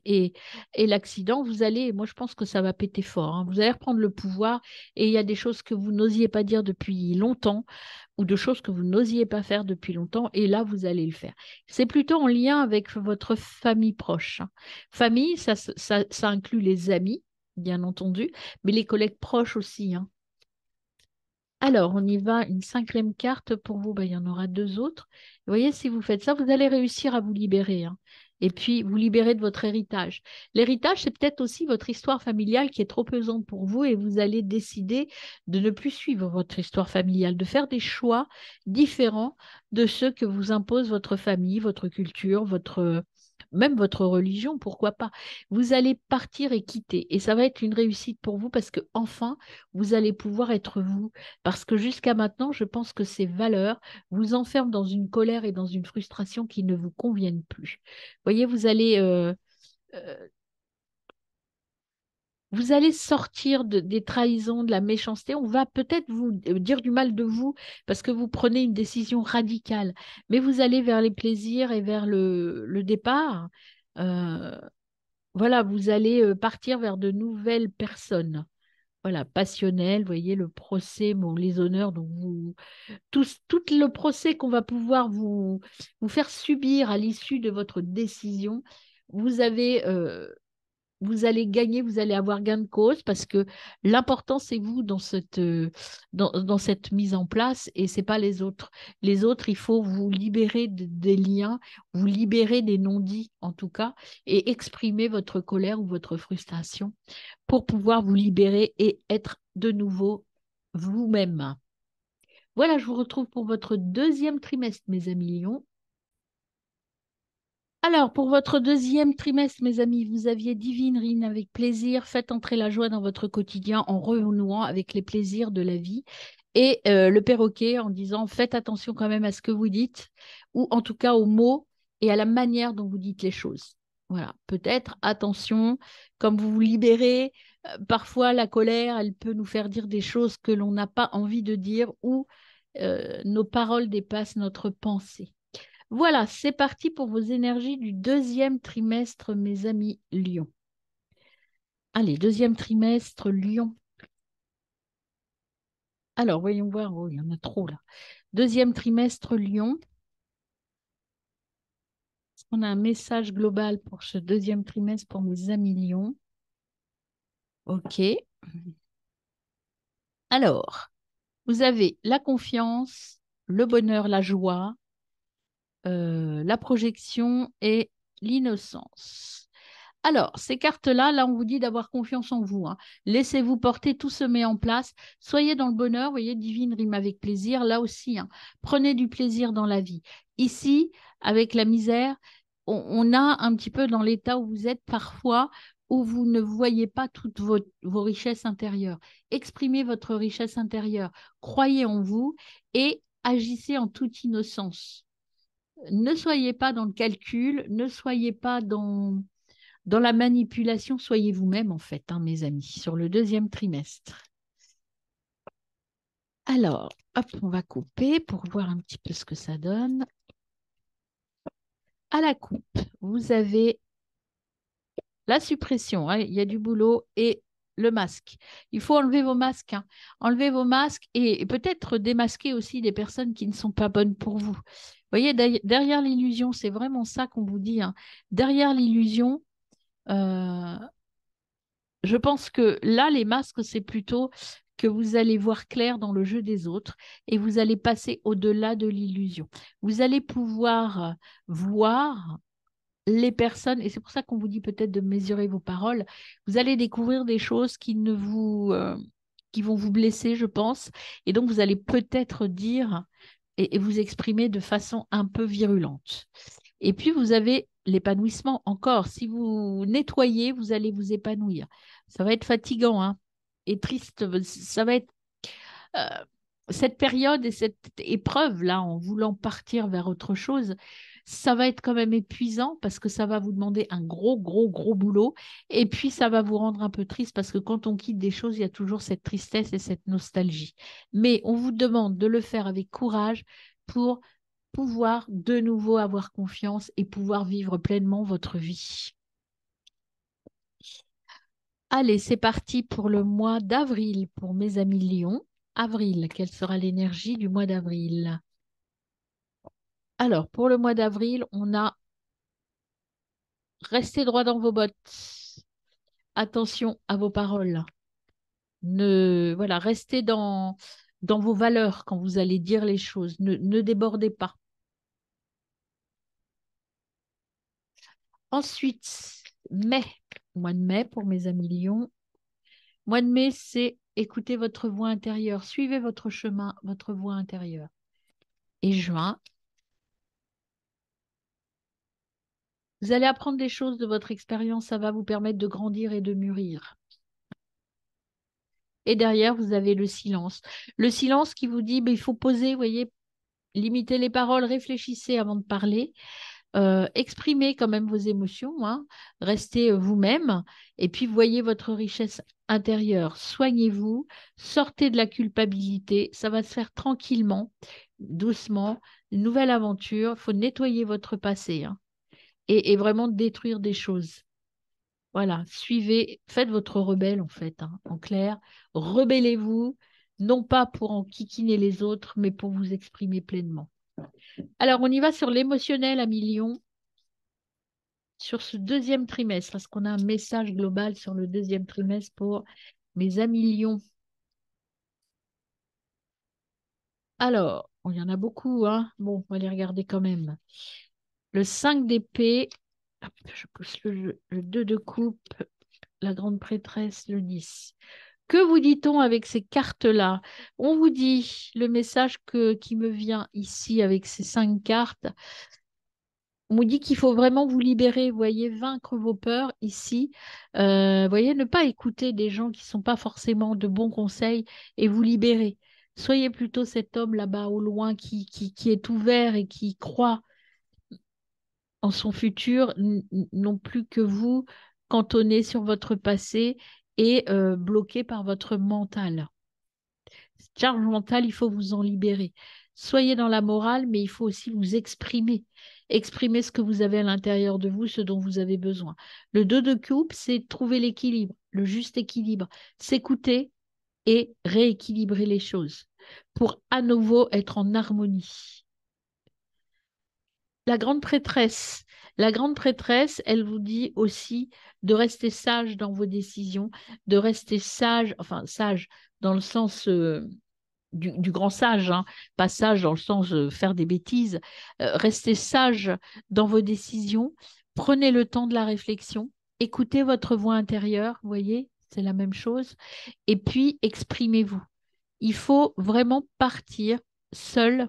[SPEAKER 1] et l'accident, vous allez, moi je pense que ça va péter fort, hein, vous allez reprendre le pouvoir et il y a des choses que vous n'osiez pas dire depuis longtemps ou de choses que vous n'osiez pas faire depuis longtemps et là, vous allez le faire. C'est plutôt en lien avec votre famille proche, hein. Famille, ça inclut les amis, bien entendu, mais les collègues proches aussi, hein. Alors, on y va, une cinquième carte pour vous. Ben, il y en aura deux autres. Vous voyez, si vous faites ça, vous allez réussir à vous libérer, hein. Et puis, vous libérer de votre héritage. L'héritage, c'est peut-être aussi votre histoire familiale qui est trop pesante pour vous et vous allez décider de ne plus suivre votre histoire familiale, de faire des choix différents de ceux que vous impose votre famille, votre culture, même votre religion, pourquoi pas. Vous allez partir et quitter. Et ça va être une réussite pour vous parce que enfin, vous allez pouvoir être vous. Parce que jusqu'à maintenant, je pense que ces valeurs vous enferment dans une colère et dans une frustration qui ne vous conviennent plus. Voyez, euh, vous allez sortir des trahisons, de la méchanceté. On va peut-être vous dire du mal de vous parce que vous prenez une décision radicale. Mais vous allez vers les plaisirs et vers le départ. Euh, voilà, vous allez partir vers de nouvelles personnes. Voilà, passionnelles, vous voyez, le procès, bon, les honneurs, donc tout le procès qu'on va pouvoir vous faire subir à l'issue de votre décision, vous avez, vous allez gagner, vous allez avoir gain de cause parce que l'important, c'est vous dans cette mise en place et c'est pas les autres. Les autres, il faut vous libérer des liens, vous libérer des non-dits en tout cas et exprimer votre colère ou votre frustration pour pouvoir vous libérer et être de nouveau vous-même. Voilà, je vous retrouve pour votre deuxième trimestre, mes amis Lions. Alors, pour votre deuxième trimestre, mes amis, vous aviez Divine Rine avec plaisir. Faites entrer la joie dans votre quotidien en renouant avec les plaisirs de la vie. Et le perroquet en disant faites attention quand même à ce que vous dites, ou en tout cas aux mots et à la manière dont vous dites les choses. Voilà, peut-être attention, comme vous vous libérez, parfois la colère, elle peut nous faire dire des choses que l'on n'a pas envie de dire ou nos paroles dépassent notre pensée. Voilà, c'est parti pour vos énergies du deuxième trimestre, mes amis Lion. Allez, deuxième trimestre, Lion. Alors, voyons voir. Oh, il y en a trop là. Deuxième trimestre, Lion. Est-ce qu'on a un message global pour ce deuxième trimestre pour mes amis Lion? OK. Alors, vous avez la confiance, le bonheur, la joie, la projection et l'innocence. Alors, ces cartes-là, là, on vous dit d'avoir confiance en vous, hein. Laissez-vous porter, tout se met en place. Soyez dans le bonheur, vous voyez, divine rime avec plaisir, là aussi, hein. Prenez du plaisir dans la vie. Ici, avec la misère, on a un petit peu dans l'état où vous êtes parfois, où vous ne voyez pas toutes vos richesses intérieures. Exprimez votre richesse intérieure, croyez en vous et agissez en toute innocence. Ne soyez pas dans le calcul, ne soyez pas dans la manipulation, soyez vous-même en fait, hein, mes amis, sur le deuxième trimestre. Alors, Hop, on va couper pour voir un petit peu ce que ça donne. À la coupe, vous avez la suppression, hein, il y a du boulot et le masque. Il faut enlever vos masques, hein. Enlever vos masques et peut-être démasquer aussi des personnes qui ne sont pas bonnes pour vous. Vous voyez, derrière l'illusion, c'est vraiment ça qu'on vous dit, hein. Derrière l'illusion, euh, je pense que là, les masques, c'est plutôt que vous allez voir clair dans le jeu des autres et vous allez passer au-delà de l'illusion. Vous allez pouvoir voir les personnes, et c'est pour ça qu'on vous dit peut-être de mesurer vos paroles, vous allez découvrir des choses qui vont vous blesser, je pense, et donc vous allez peut-être dire et vous exprimer de façon un peu virulente. Et puis vous avez l'épanouissement encore. Si vous nettoyez, vous allez vous épanouir. Ça va être fatigant, hein, et triste. Ça va être euh, cette période et cette épreuve-là, en voulant partir vers autre chose, ça va être quand même épuisant parce que ça va vous demander un gros, gros, gros boulot. Et puis, ça va vous rendre un peu triste parce que quand on quitte des choses, il y a toujours cette tristesse et cette nostalgie. Mais on vous demande de le faire avec courage pour pouvoir de nouveau avoir confiance et pouvoir vivre pleinement votre vie. Allez, c'est parti pour le mois d'avril pour mes amis Lion. Avril, quelle sera l'énergie du mois d'avril? Alors, pour le mois d'avril, on a resté droit dans vos bottes. Attention à vos paroles. Voilà, restez dans vos valeurs quand vous allez dire les choses. Ne débordez pas. Ensuite, mai, mois de mai pour mes amis Lions. Mois de mai, c'est écouter votre voix intérieure. Suivez votre chemin, votre voix intérieure. Et juin, vous allez apprendre des choses de votre expérience. Ça va vous permettre de grandir et de mûrir. Et derrière, vous avez le silence. Le silence qui vous dit, il faut poser, vous voyez, limiter les paroles, réfléchissez avant de parler, exprimez quand même vos émotions, hein, restez vous-même, et puis voyez votre richesse intérieure. Soignez-vous, sortez de la culpabilité, ça va se faire tranquillement, doucement, une nouvelle aventure. Il faut nettoyer votre passé, hein, et vraiment détruire des choses. Voilà, suivez, faites votre rebelle en fait, hein, en clair. Rebellez-vous, non pas pour en kikiner les autres, mais pour vous exprimer pleinement. Alors, on y va sur l'émotionnel à millions, sur ce deuxième trimestre. Est-ce qu'on a un message global sur le deuxième trimestre pour mes amis lions? Alors, il y en a beaucoup, hein. Bon, on va les regarder quand même. Le 5 d'épée, hop, je pousse le 2 de coupe, la grande prêtresse, le 10. Que vous dit-on avec ces cartes-là? On vous dit le message qui me vient ici avec ces 5 cartes. On vous dit qu'il faut vraiment vous libérer, vous voyez, vaincre vos peurs ici. Vous voyez, ne pas écouter des gens qui ne sont pas forcément de bons conseils et vous libérer. Soyez plutôt cet homme là-bas au loin qui est ouvert et qui croit en son futur, non plus que vous, cantonné sur votre passé et bloqué par votre mental. Charge mentale, il faut vous en libérer. Soyez dans la morale, mais il faut aussi vous exprimer. Exprimer ce que vous avez à l'intérieur de vous, ce dont vous avez besoin. Le 2 de coupe, c'est trouver l'équilibre, le juste équilibre, s'écouter et rééquilibrer les choses pour à nouveau être en harmonie. La grande prêtresse. La grande prêtresse, elle vous dit aussi de rester sage dans vos décisions, de rester sage, enfin sage dans le sens du grand sage, hein, pas sage dans le sens de faire des bêtises. Restez sage dans vos décisions, prenez le temps de la réflexion, écoutez votre voix intérieure, vous voyez, c'est la même chose, et puis exprimez-vous. Il faut vraiment partir seul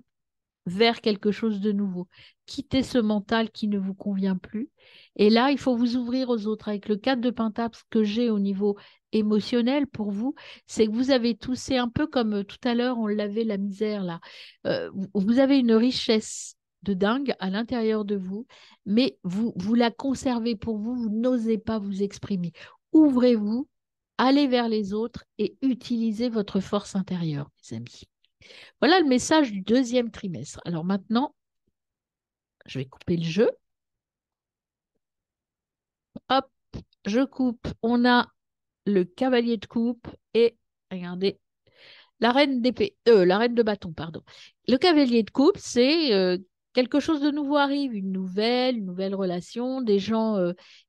[SPEAKER 1] vers quelque chose de nouveau. Quittez ce mental qui ne vous convient plus. Et là, il faut vous ouvrir aux autres. Avec le 4 de Pentacle que j'ai au niveau émotionnel pour vous, c'est que vous avez tous, c'est un peu comme tout à l'heure, on l'avait la misère là. Vous avez une richesse de dingue à l'intérieur de vous, mais vous la conservez pour vous, vous n'osez pas vous exprimer. Ouvrez-vous, allez vers les autres et utilisez votre force intérieure, mes amis. Voilà le message du deuxième trimestre. Alors maintenant, je vais couper le jeu. Hop, je coupe. On a le cavalier de coupe et, regardez, la reine d'épée, la reine de bâton, pardon. Le cavalier de coupe, c'est quelque chose de nouveau arrive, une nouvelle relation, des gens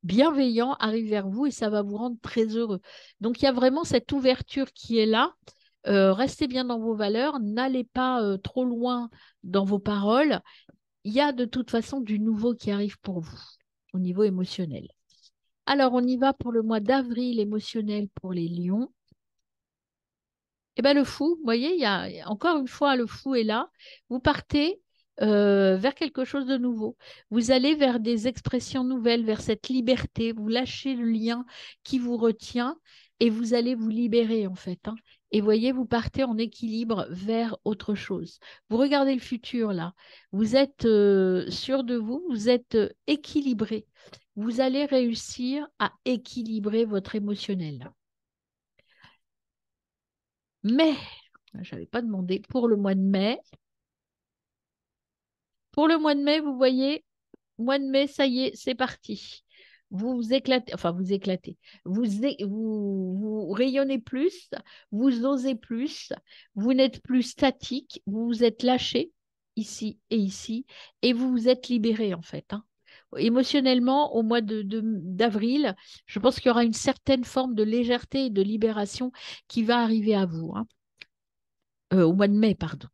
[SPEAKER 1] bienveillants arrivent vers vous et ça va vous rendre très heureux. Donc il y a vraiment cette ouverture qui est là. Restez bien dans vos valeurs, n'allez pas trop loin dans vos paroles. Il y a de toute façon du nouveau qui arrive pour vous au niveau émotionnel. Alors on y va pour le mois d'avril émotionnel pour les lions. Eh ben, le fou, vous voyez, encore une fois, le fou est là. Vous partez vers quelque chose de nouveau. Vous allez vers des expressions nouvelles, vers cette liberté. Vous lâchez le lien qui vous retient et vous allez vous libérer, en fait, hein. Et voyez, vous partez en équilibre vers autre chose. Vous regardez le futur, là. Vous êtes sûr de vous, vous êtes équilibré. Vous allez réussir à équilibrer votre émotionnel. Mais je n'avais pas demandé pour le mois de mai. Pour le mois de mai, vous voyez, mois de mai, ça y est, c'est parti. Vous vous éclatez, enfin vous éclatez, vous rayonnez plus, vous osez plus, vous n'êtes plus statique, vous vous êtes lâché ici, et vous vous êtes libéré en fait, hein. Émotionnellement, au mois d'avril, je pense qu'il y aura une certaine forme de légèreté et de libération qui va arriver à vous, hein. Au mois de mai, pardon.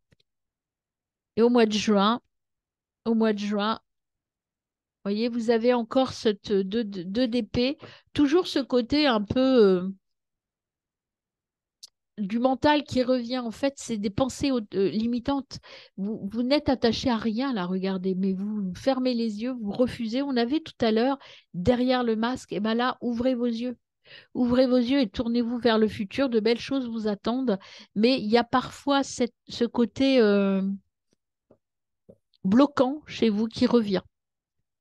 [SPEAKER 1] Et au mois de juin, vous voyez, vous avez encore cette 2 d'épée, toujours ce côté un peu du mental qui revient. En fait, c'est des pensées limitantes. Vous n'êtes attaché à rien, là, regardez, mais vous fermez les yeux, vous refusez. On avait tout à l'heure, derrière le masque, et bien là, ouvrez vos yeux. Ouvrez vos yeux et tournez-vous vers le futur. De belles choses vous attendent, mais il y a parfois ce côté bloquant chez vous qui revient.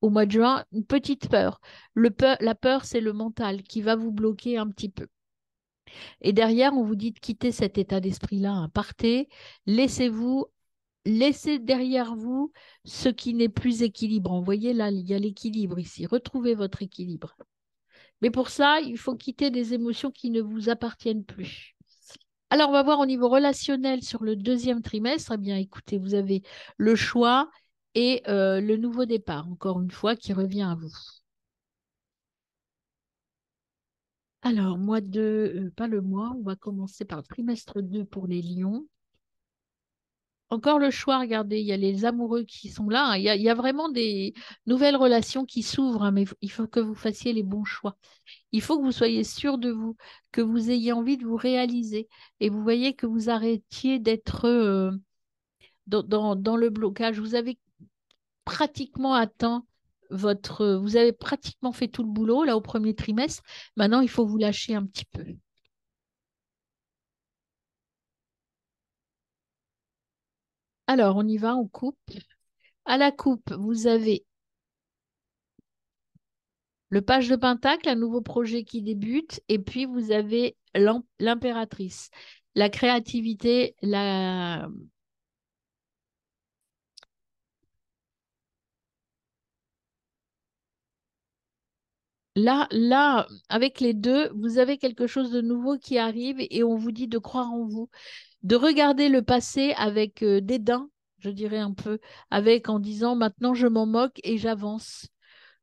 [SPEAKER 1] Au mois de juin, une petite peur. La peur, c'est le mental qui va vous bloquer un petit peu. Et derrière, on vous dit de quitter cet état d'esprit-là, hein. Partez, laissez-vous, laissez derrière vous ce qui n'est plus équilibrant. Vous voyez, là, il y a l'équilibre ici. Retrouvez votre équilibre. Mais pour ça, il faut quitter des émotions qui ne vous appartiennent plus. Alors, on va voir au niveau relationnel sur le deuxième trimestre. Eh bien, écoutez, vous avez le choix et le nouveau départ, encore une fois, qui revient à vous. Alors, pas le mois, on va commencer par le trimestre 2 pour les lions. Encore le choix, regardez, il y a les amoureux qui sont là, hein. Il y a vraiment des nouvelles relations qui s'ouvrent, hein, mais il faut que vous fassiez les bons choix. Il faut que vous soyez sûr de vous, que vous ayez envie de vous réaliser. Et vous voyez que vous arrêtiez d'être dans le blocage. Vous avez pratiquement atteint vous avez pratiquement fait tout le boulot là au premier trimestre. Maintenant, il faut vous lâcher un petit peu. Alors, on y va, on coupe. À la coupe, vous avez le page de Pentacle, un nouveau projet qui débute, et puis vous avez l'impératrice, la créativité, là, avec les deux, vous avez quelque chose de nouveau qui arrive et on vous dit de croire en vous, de regarder le passé avec dédain, je dirais un peu, avec en disant maintenant je m'en moque et j'avance.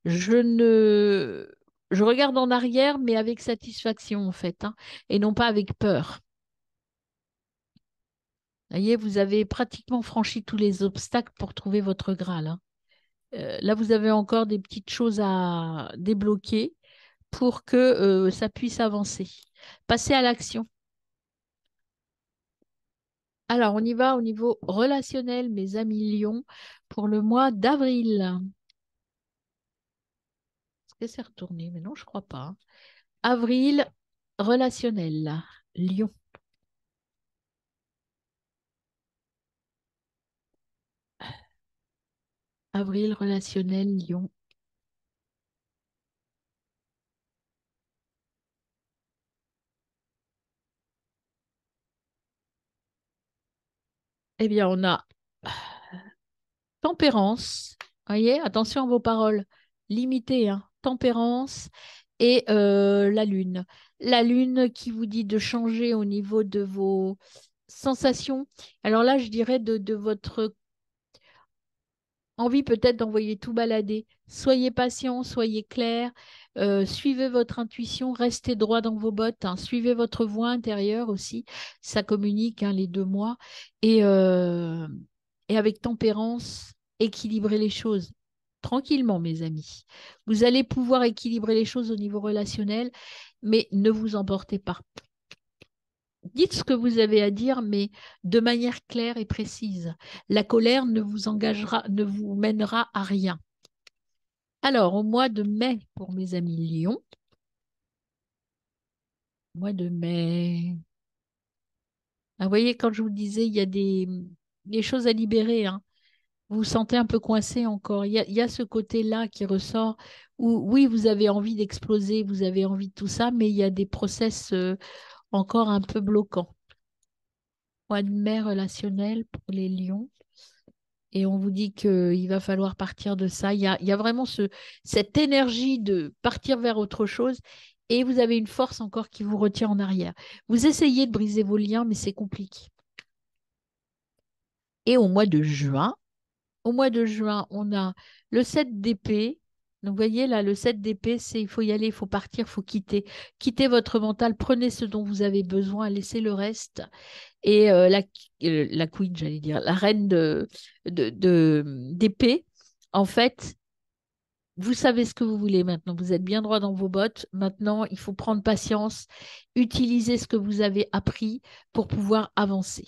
[SPEAKER 1] Je ne... Je regarde en arrière, mais avec satisfaction, en fait, hein, et non pas avec peur. Vous voyez, vous avez pratiquement franchi tous les obstacles pour trouver votre Graal, hein. Là, vous avez encore des petites choses à débloquer pour que ça puisse avancer. Passez à l'action. Alors, on y va au niveau relationnel, mes amis Lions, pour le mois d'avril. Est-ce que c'est retourné? Mais non, je crois pas, hein. Avril, relationnel, Lion. Avril, relationnel, Lion. Eh bien, on a tempérance. Voyez, attention à vos paroles. Limitez, hein. Tempérance et la lune. La lune qui vous dit de changer au niveau de vos sensations. Alors là, je dirais de votre envie peut-être d'envoyer tout balader. Soyez patient, soyez clair, suivez votre intuition, restez droit dans vos bottes, hein. Suivez votre voix intérieure aussi, ça communique, hein, les 2 mois. Et, euh, et avec tempérance, équilibrez les choses. Tranquillement, mes amis. Vous allez pouvoir équilibrer les choses au niveau relationnel, mais ne vous emportez pas. Dites ce que vous avez à dire, mais de manière claire et précise. La colère ne vous engagera, ne vous mènera à rien. Alors, au mois de mai, pour mes amis Lion, mois de mai. Ah, vous voyez, quand je vous disais, il y a des choses à libérer, hein. Vous vous sentez un peu coincé encore. Il y a ce côté-là qui ressort où, oui, vous avez envie d'exploser, vous avez envie de tout ça, mais il y a des process encore un peu bloquants. Mois de mai relationnel pour les lions. Et on vous dit qu'il va falloir partir de ça. Il y a vraiment cette énergie de partir vers autre chose et vous avez une force encore qui vous retient en arrière. Vous essayez de briser vos liens, mais c'est compliqué. Et au mois de juin, on a le 7 d'épée. Donc, vous voyez, là, le 7 d'épée, c'est il faut y aller, il faut partir, il faut quitter. Quittez votre mental, prenez ce dont vous avez besoin, laissez le reste. Et la queen, j'allais dire, la reine d'épée, en fait, vous savez ce que vous voulez maintenant. Vous êtes bien droit dans vos bottes. Maintenant, il faut prendre patience, utiliser ce que vous avez appris pour pouvoir avancer.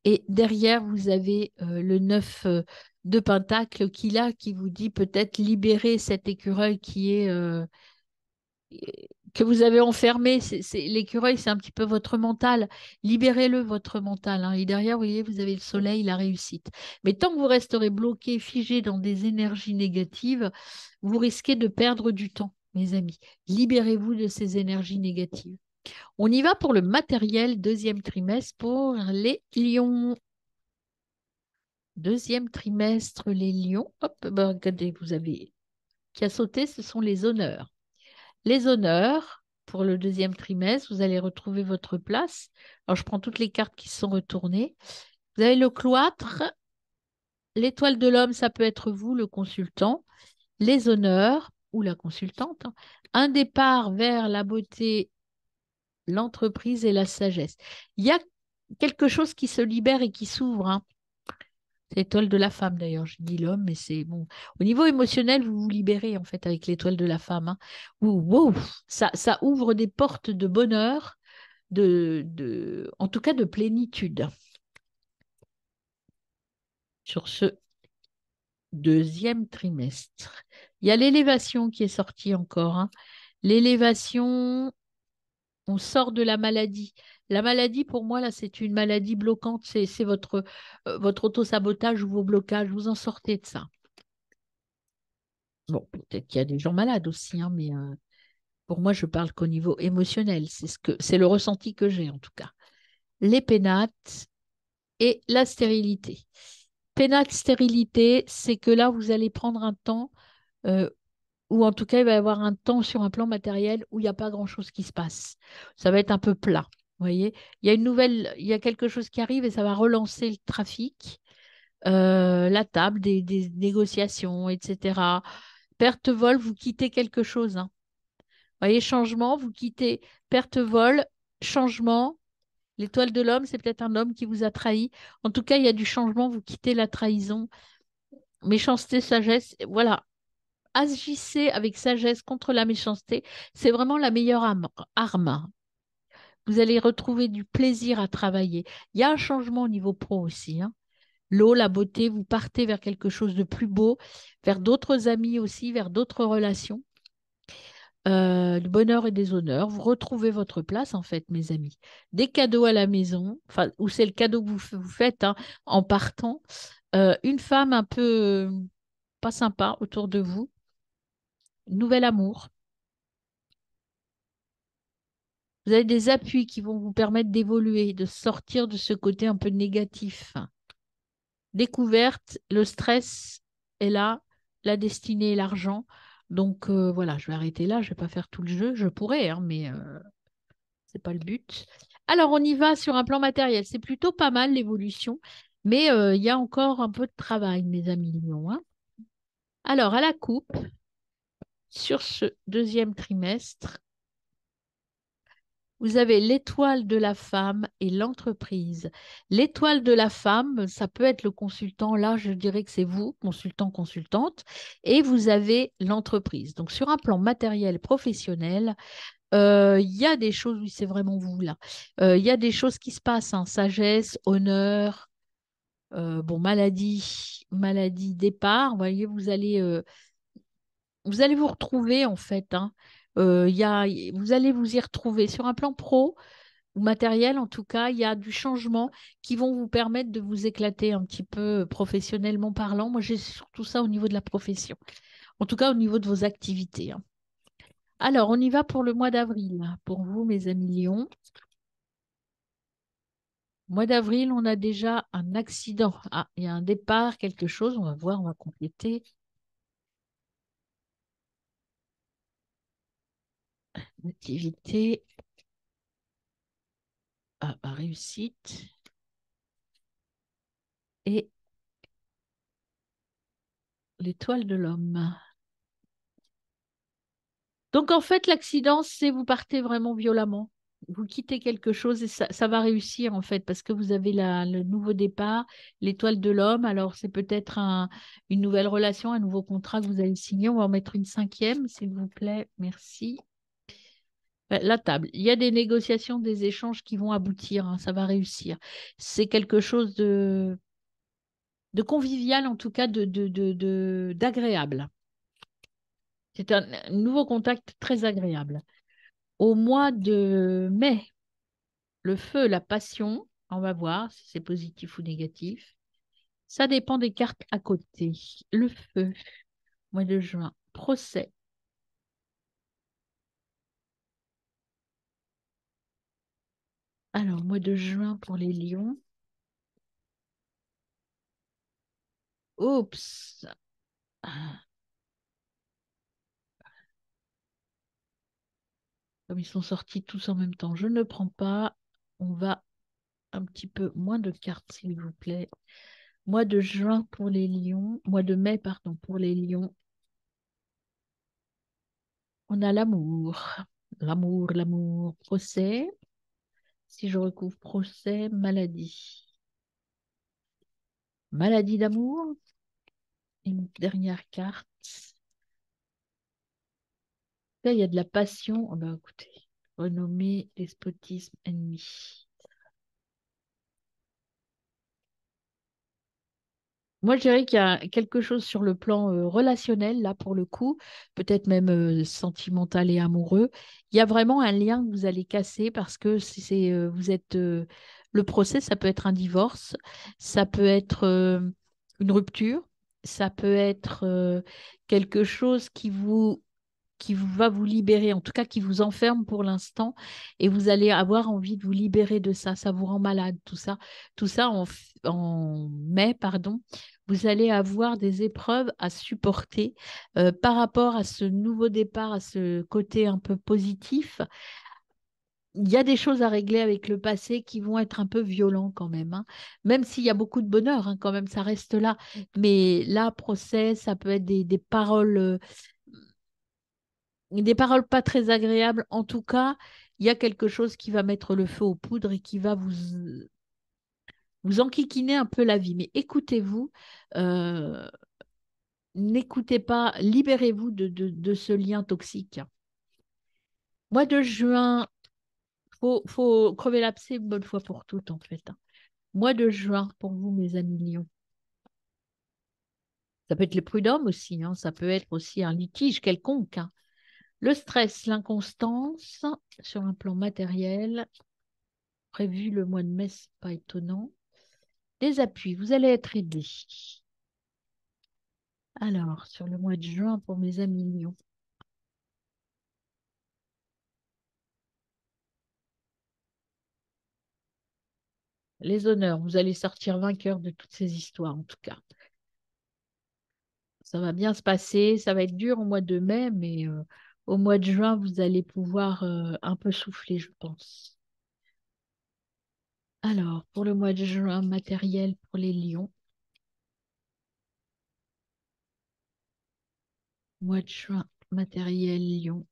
[SPEAKER 1] Et derrière, vous avez le 9 de Pentacle qui, là, qui vous dit peut-être libérer cet écureuil qui est que vous avez enfermé. L'écureuil, c'est un petit peu votre mental. Libérez-le, votre mental, hein. Et derrière, vous voyez, vous avez le soleil, la réussite. Mais tant que vous resterez bloqué, figé dans des énergies négatives, vous risquez de perdre du temps, mes amis. Libérez-vous de ces énergies négatives. On y va pour le matériel, deuxième trimestre pour les lions. Deuxième trimestre, les lions. Hop, ben, regardez, vous avez qui a sauté, ce sont les honneurs. Les honneurs, pour le deuxième trimestre, vous allez retrouver votre place. Alors, je prends toutes les cartes qui sont retournées. Vous avez le cloître, l'étoile de l'homme, ça peut être vous, le consultant, les honneurs ou la consultante, hein. Un départ vers la beauté, l'entreprise et la sagesse. Il y a quelque chose qui se libère et qui s'ouvre, hein. C'est l'étoile de la femme, d'ailleurs. Je dis l'homme, mais c'est bon. Au niveau émotionnel, vous vous libérez, en fait, avec l'étoile de la femme, hein. Wow, ça ouvre des portes de bonheur, en tout cas de plénitude. Sur ce deuxième trimestre, il y a l'élévation qui est sortie encore, hein. L'élévation, on sort de la maladie. La maladie, pour moi, là, c'est une maladie bloquante. C'est votre autosabotage ou vos blocages. Vous en sortez de ça. Bon, peut-être qu'il y a des gens malades aussi, hein, mais pour moi, je parle qu'au niveau émotionnel. C'est le ressenti que j'ai, en tout cas. Les pénates et la stérilité. Pénate, stérilité, c'est que là, vous allez prendre un temps, euh, ou en tout cas, il va y avoir un temps sur un plan matériel où il n'y a pas grand-chose qui se passe. Ça va être un peu plat. Vous voyez, il y a quelque chose qui arrive et ça va relancer le trafic, la table, des négociations, etc. Perte vol, vous quittez quelque chose, hein. Vous voyez, changement, vous quittez, perte vol, changement. L'étoile de l'homme, c'est peut-être un homme qui vous a trahi. En tout cas, il y a du changement, vous quittez la trahison. Méchanceté, sagesse, voilà. Agissez avec sagesse contre la méchanceté. C'est vraiment la meilleure arme. Vous allez retrouver du plaisir à travailler. Il y a un changement au niveau pro aussi, hein. L'eau, la beauté, vous partez vers quelque chose de plus beau, vers d'autres amis aussi, vers d'autres relations. Du bonheur et des honneurs. Vous retrouvez votre place, en fait, mes amis. Des cadeaux à la maison, enfin, ou c'est le cadeau que vous faites, hein, en partant. Une femme un peu pas sympa autour de vous. Nouvel amour. Vous avez des appuis qui vont vous permettre d'évoluer, de sortir de ce côté un peu négatif. découverte, le stress est là, la destinée et l'argent. Donc voilà, je vais arrêter là, je ne vais pas faire tout le jeu. Je pourrais, hein, mais c'est pas le but. Alors, on y va sur un plan matériel. C'est plutôt pas mal l'évolution, mais il y a encore un peu de travail, mes amis lions, hein. Alors, à la coupe, sur ce deuxième trimestre, vous avez l'étoile de la femme et l'entreprise. L'étoile de la femme, ça peut être le consultant. Là, je dirais que c'est vous, consultant, consultante. Et vous avez l'entreprise. Donc, sur un plan matériel, professionnel, il y a des choses, oui, c'est vraiment vous là. Il y a des choses qui se passent, hein, sagesse, honneur, bon, maladie, départ. Vous voyez, vous allez vous retrouver en fait, hein. Vous allez vous y retrouver sur un plan pro ou matériel, en tout cas, il y a du changement qui vont vous permettre de vous éclater un petit peu professionnellement parlant. Moi, j'ai surtout ça au niveau de la profession, en tout cas au niveau de vos activités, hein. Alors, on y va pour le mois d'avril. Pour vous, mes amis Lions. Mois d'avril, on a déjà un accident. Ah, il y a un départ, quelque chose. On va voir, on va compléter. Activité, réussite et l'étoile de l'homme. Donc, en fait, l'accident, c'est vous partez vraiment violemment. Vous quittez quelque chose et ça va réussir, en fait, parce que vous avez le nouveau départ, l'étoile de l'homme. Alors, c'est peut-être une nouvelle relation, un nouveau contrat que vous allez signer. On va en mettre une cinquième, s'il vous plaît. Merci. La table. Il y a des négociations, des échanges qui vont aboutir, hein, ça va réussir. C'est quelque chose de convivial, en tout cas d'agréable. C'est un nouveau contact très agréable. Au mois de mai, le feu, la passion, on va voir si c'est positif ou négatif. Ça dépend des cartes à côté. Le feu, mois de juin, procès. Alors, mois de juin pour les lions. Oups. Ah, comme ils sont sortis tous en même temps, je ne prends pas. On va un petit peu moins de cartes, s'il vous plaît. Mois de juin pour les lions. Mois de mai, pardon, pour les lions. On a l'amour. L'amour. Procès. Si je recouvre procès, maladie. Maladie d'amour. Une dernière carte. Là, il y a de la passion. Oh ben, écoutez, renommée, despotisme, ennemi. Moi, je dirais qu'il y a quelque chose sur le plan relationnel, là, pour le coup, peut-être même sentimental et amoureux. Il y a vraiment un lien que vous allez casser parce que vous êtes. Le procès, ça peut être un divorce, ça peut être une rupture, ça peut être quelque chose qui va vous libérer, en tout cas qui vous enferme pour l'instant, et vous allez avoir envie de vous libérer de ça. Ça vous rend malade, tout ça. Tout ça en mai, pardon. Vous allez avoir des épreuves à supporter par rapport à ce nouveau départ, à ce côté un peu positif. Il y a des choses à régler avec le passé qui vont être un peu violents quand même, hein. Même s'il y a beaucoup de bonheur, hein, quand même, ça reste là. Mais là, procès, ça peut être des paroles pas très agréables. En tout cas, il y a quelque chose qui va mettre le feu aux poudres et qui va vous enquiquiner un peu la vie. Mais écoutez-vous, euh, n'écoutez pas, libérez-vous de ce lien toxique. Mois de juin, faut crever l'abcès une bonne fois pour toutes, en fait, hein. Mois de juin, pour vous, mes amis lions. Ça peut être les prud'hommes aussi, hein. Ça peut être aussi un litige quelconque, hein. Le stress, l'inconstance, sur un plan matériel, prévu le mois de mai, c'est pas étonnant. Des appuis, vous allez être aidé. Alors, sur le mois de juin, pour mes amis lions, les honneurs. Vous allez sortir vainqueur de toutes ces histoires, en tout cas. Ça va bien se passer. Ça va être dur au mois de mai, mais au mois de juin, vous allez pouvoir un peu souffler, je pense. Alors, pour le mois de juin, matériel pour les lions. Mois de juin, matériel lion.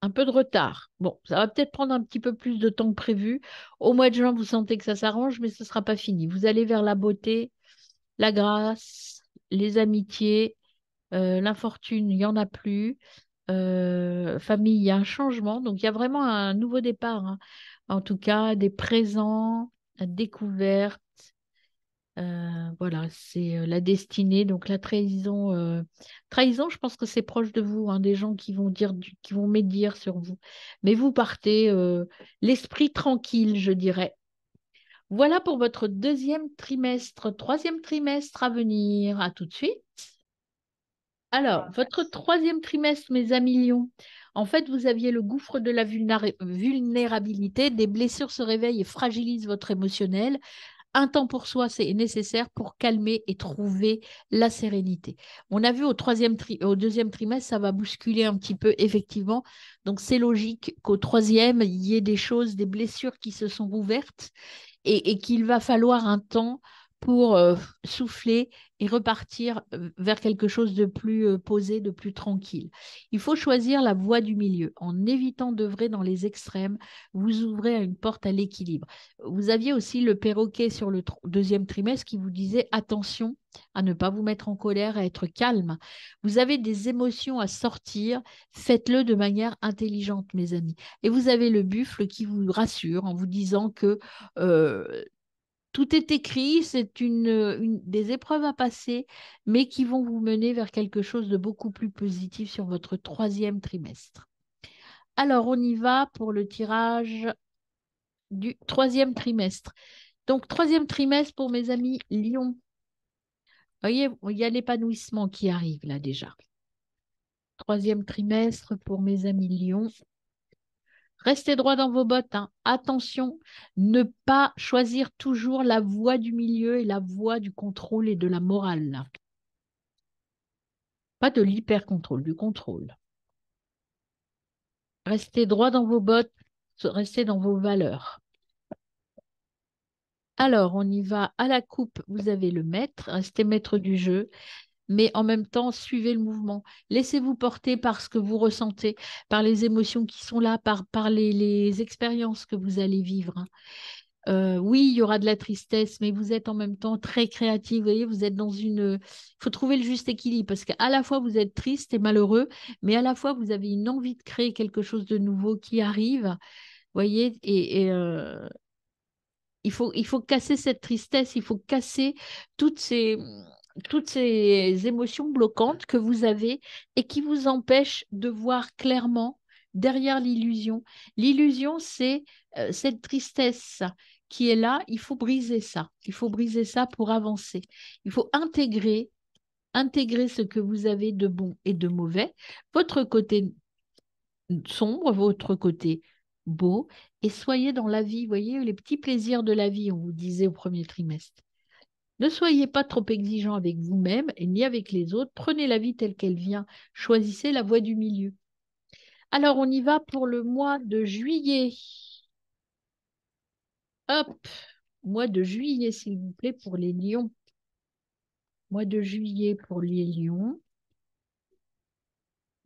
[SPEAKER 1] Un peu de retard. Bon, ça va peut-être prendre un petit peu plus de temps que prévu. Au mois de juin, vous sentez que ça s'arrange, mais ce ne sera pas fini. Vous allez vers la beauté, la grâce, les amitiés, l'infortune, il n'y en a plus. Famille, il y a un changement. Donc, il y a vraiment un nouveau départ, hein. En tout cas, des présents, découvertes. Voilà, c'est la destinée. Donc, la trahison. Trahison, je pense que c'est proche de vous, hein, des gens qui vont dire, qui vont médire sur vous. Mais vous partez l'esprit tranquille, je dirais. Voilà pour votre deuxième trimestre. Troisième trimestre à venir. À tout de suite. Alors, votre troisième trimestre, mes amis Lions, en fait, vous aviez le gouffre de la vulnérabilité, des blessures se réveillent et fragilisent votre émotionnel. Un temps pour soi, c'est nécessaire pour calmer et trouver la sérénité. On a vu au deuxième trimestre, ça va bousculer un petit peu, effectivement. Donc, c'est logique qu'au troisième, il y ait des choses, des blessures qui se sont rouvertes et qu'il va falloir un temps pour souffler et repartir vers quelque chose de plus posé, de plus tranquille. Il faut choisir la voie du milieu. En évitant d'œuvrer dans les extrêmes, vous ouvrez une porte à l'équilibre. Vous aviez aussi le perroquet sur le deuxième trimestre qui vous disait attention à ne pas vous mettre en colère, à être calme. Vous avez des émotions à sortir, faites-le de manière intelligente, mes amis. Et vous avez le buffle qui vous rassure en vous disant que euh, tout est écrit, c'est des épreuves à passer, mais qui vont vous mener vers quelque chose de beaucoup plus positif sur votre troisième trimestre. Alors, on y va pour le tirage du troisième trimestre. Donc, troisième trimestre pour mes amis Lion. Vous voyez, il y a l'épanouissement qui arrive là déjà. Troisième trimestre pour mes amis Lion. Restez droit dans vos bottes, hein. Attention, ne pas choisir toujours la voie du milieu et la voie du contrôle et de la morale, là. Pas de l'hyper-contrôle, du contrôle. Restez droit dans vos bottes, restez dans vos valeurs. Alors, on y va à la coupe. Vous avez le maître, restez maître du jeu, mais en même temps, suivez le mouvement. Laissez-vous porter par ce que vous ressentez, par les émotions qui sont là, par les expériences que vous allez vivre, hein. Oui, il y aura de la tristesse, mais vous êtes en même temps très créatif. Vous voyez, vous êtes dans une. Il faut trouver le juste équilibre parce qu'à la fois vous êtes triste et malheureux, mais à la fois vous avez une envie de créer quelque chose de nouveau qui arrive. Vous voyez, il faut casser cette tristesse, il faut casser toutes toutes ces émotions bloquantes que vous avez et qui vous empêchent de voir clairement derrière l'illusion. L'illusion, c'est cette tristesse qui est là. Il faut briser ça. Il faut briser ça pour avancer. Il faut intégrer ce que vous avez de bon et de mauvais, votre côté sombre, votre côté beau, et soyez dans la vie. Voyez les petits plaisirs de la vie, on vous disait au premier trimestre. Ne soyez pas trop exigeant avec vous-même et ni avec les autres. Prenez la vie telle qu'elle vient. Choisissez la voie du milieu. Alors, on y va pour le mois de juillet. Hop, mois de juillet, s'il vous plaît, pour les lions. Mois de juillet pour les lions.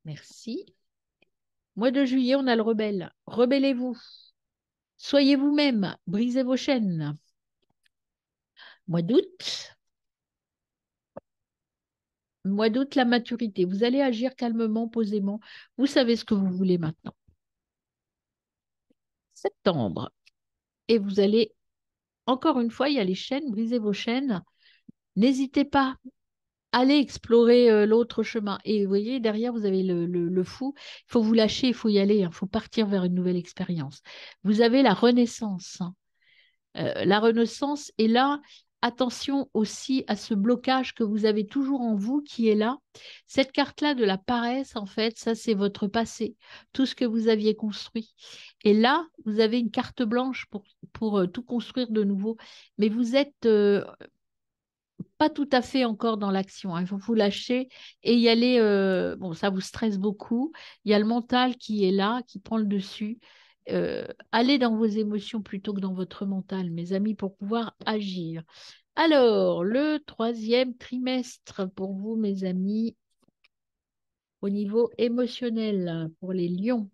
[SPEAKER 1] Merci. Mois de juillet, on a le rebelle. Rebellez-vous. Soyez vous-même. Brisez vos chaînes. Mois d'août. Mois d'août, la maturité. Vous allez agir calmement, posément. Vous savez ce que vous voulez maintenant. Septembre. Et vous allez, encore une fois, il y a les chaînes, brisez vos chaînes. N'hésitez pas. Allez explorer l'autre chemin. Et vous voyez, derrière, vous avez le fou. Il faut vous lâcher, il faut y aller. Il faut partir vers une nouvelle expérience. Vous avez la renaissance, hein. La renaissance est là. attention aussi à ce blocage que vous avez toujours en vous qui est là. Cette carte-là de la paresse, en fait, ça c'est votre passé, tout ce que vous aviez construit. Et là, vous avez une carte blanche pour tout construire de nouveau. Mais vous êtes pas tout à fait encore dans l'action, hein. Il faut vous lâcher et y aller. Bon, ça vous stresse beaucoup. Il y a le mental qui est là, qui prend le dessus. Allez dans vos émotions plutôt que dans votre mental, mes amis, pour pouvoir agir. Alors, le troisième trimestre pour vous, mes amis, au niveau émotionnel, pour les lions.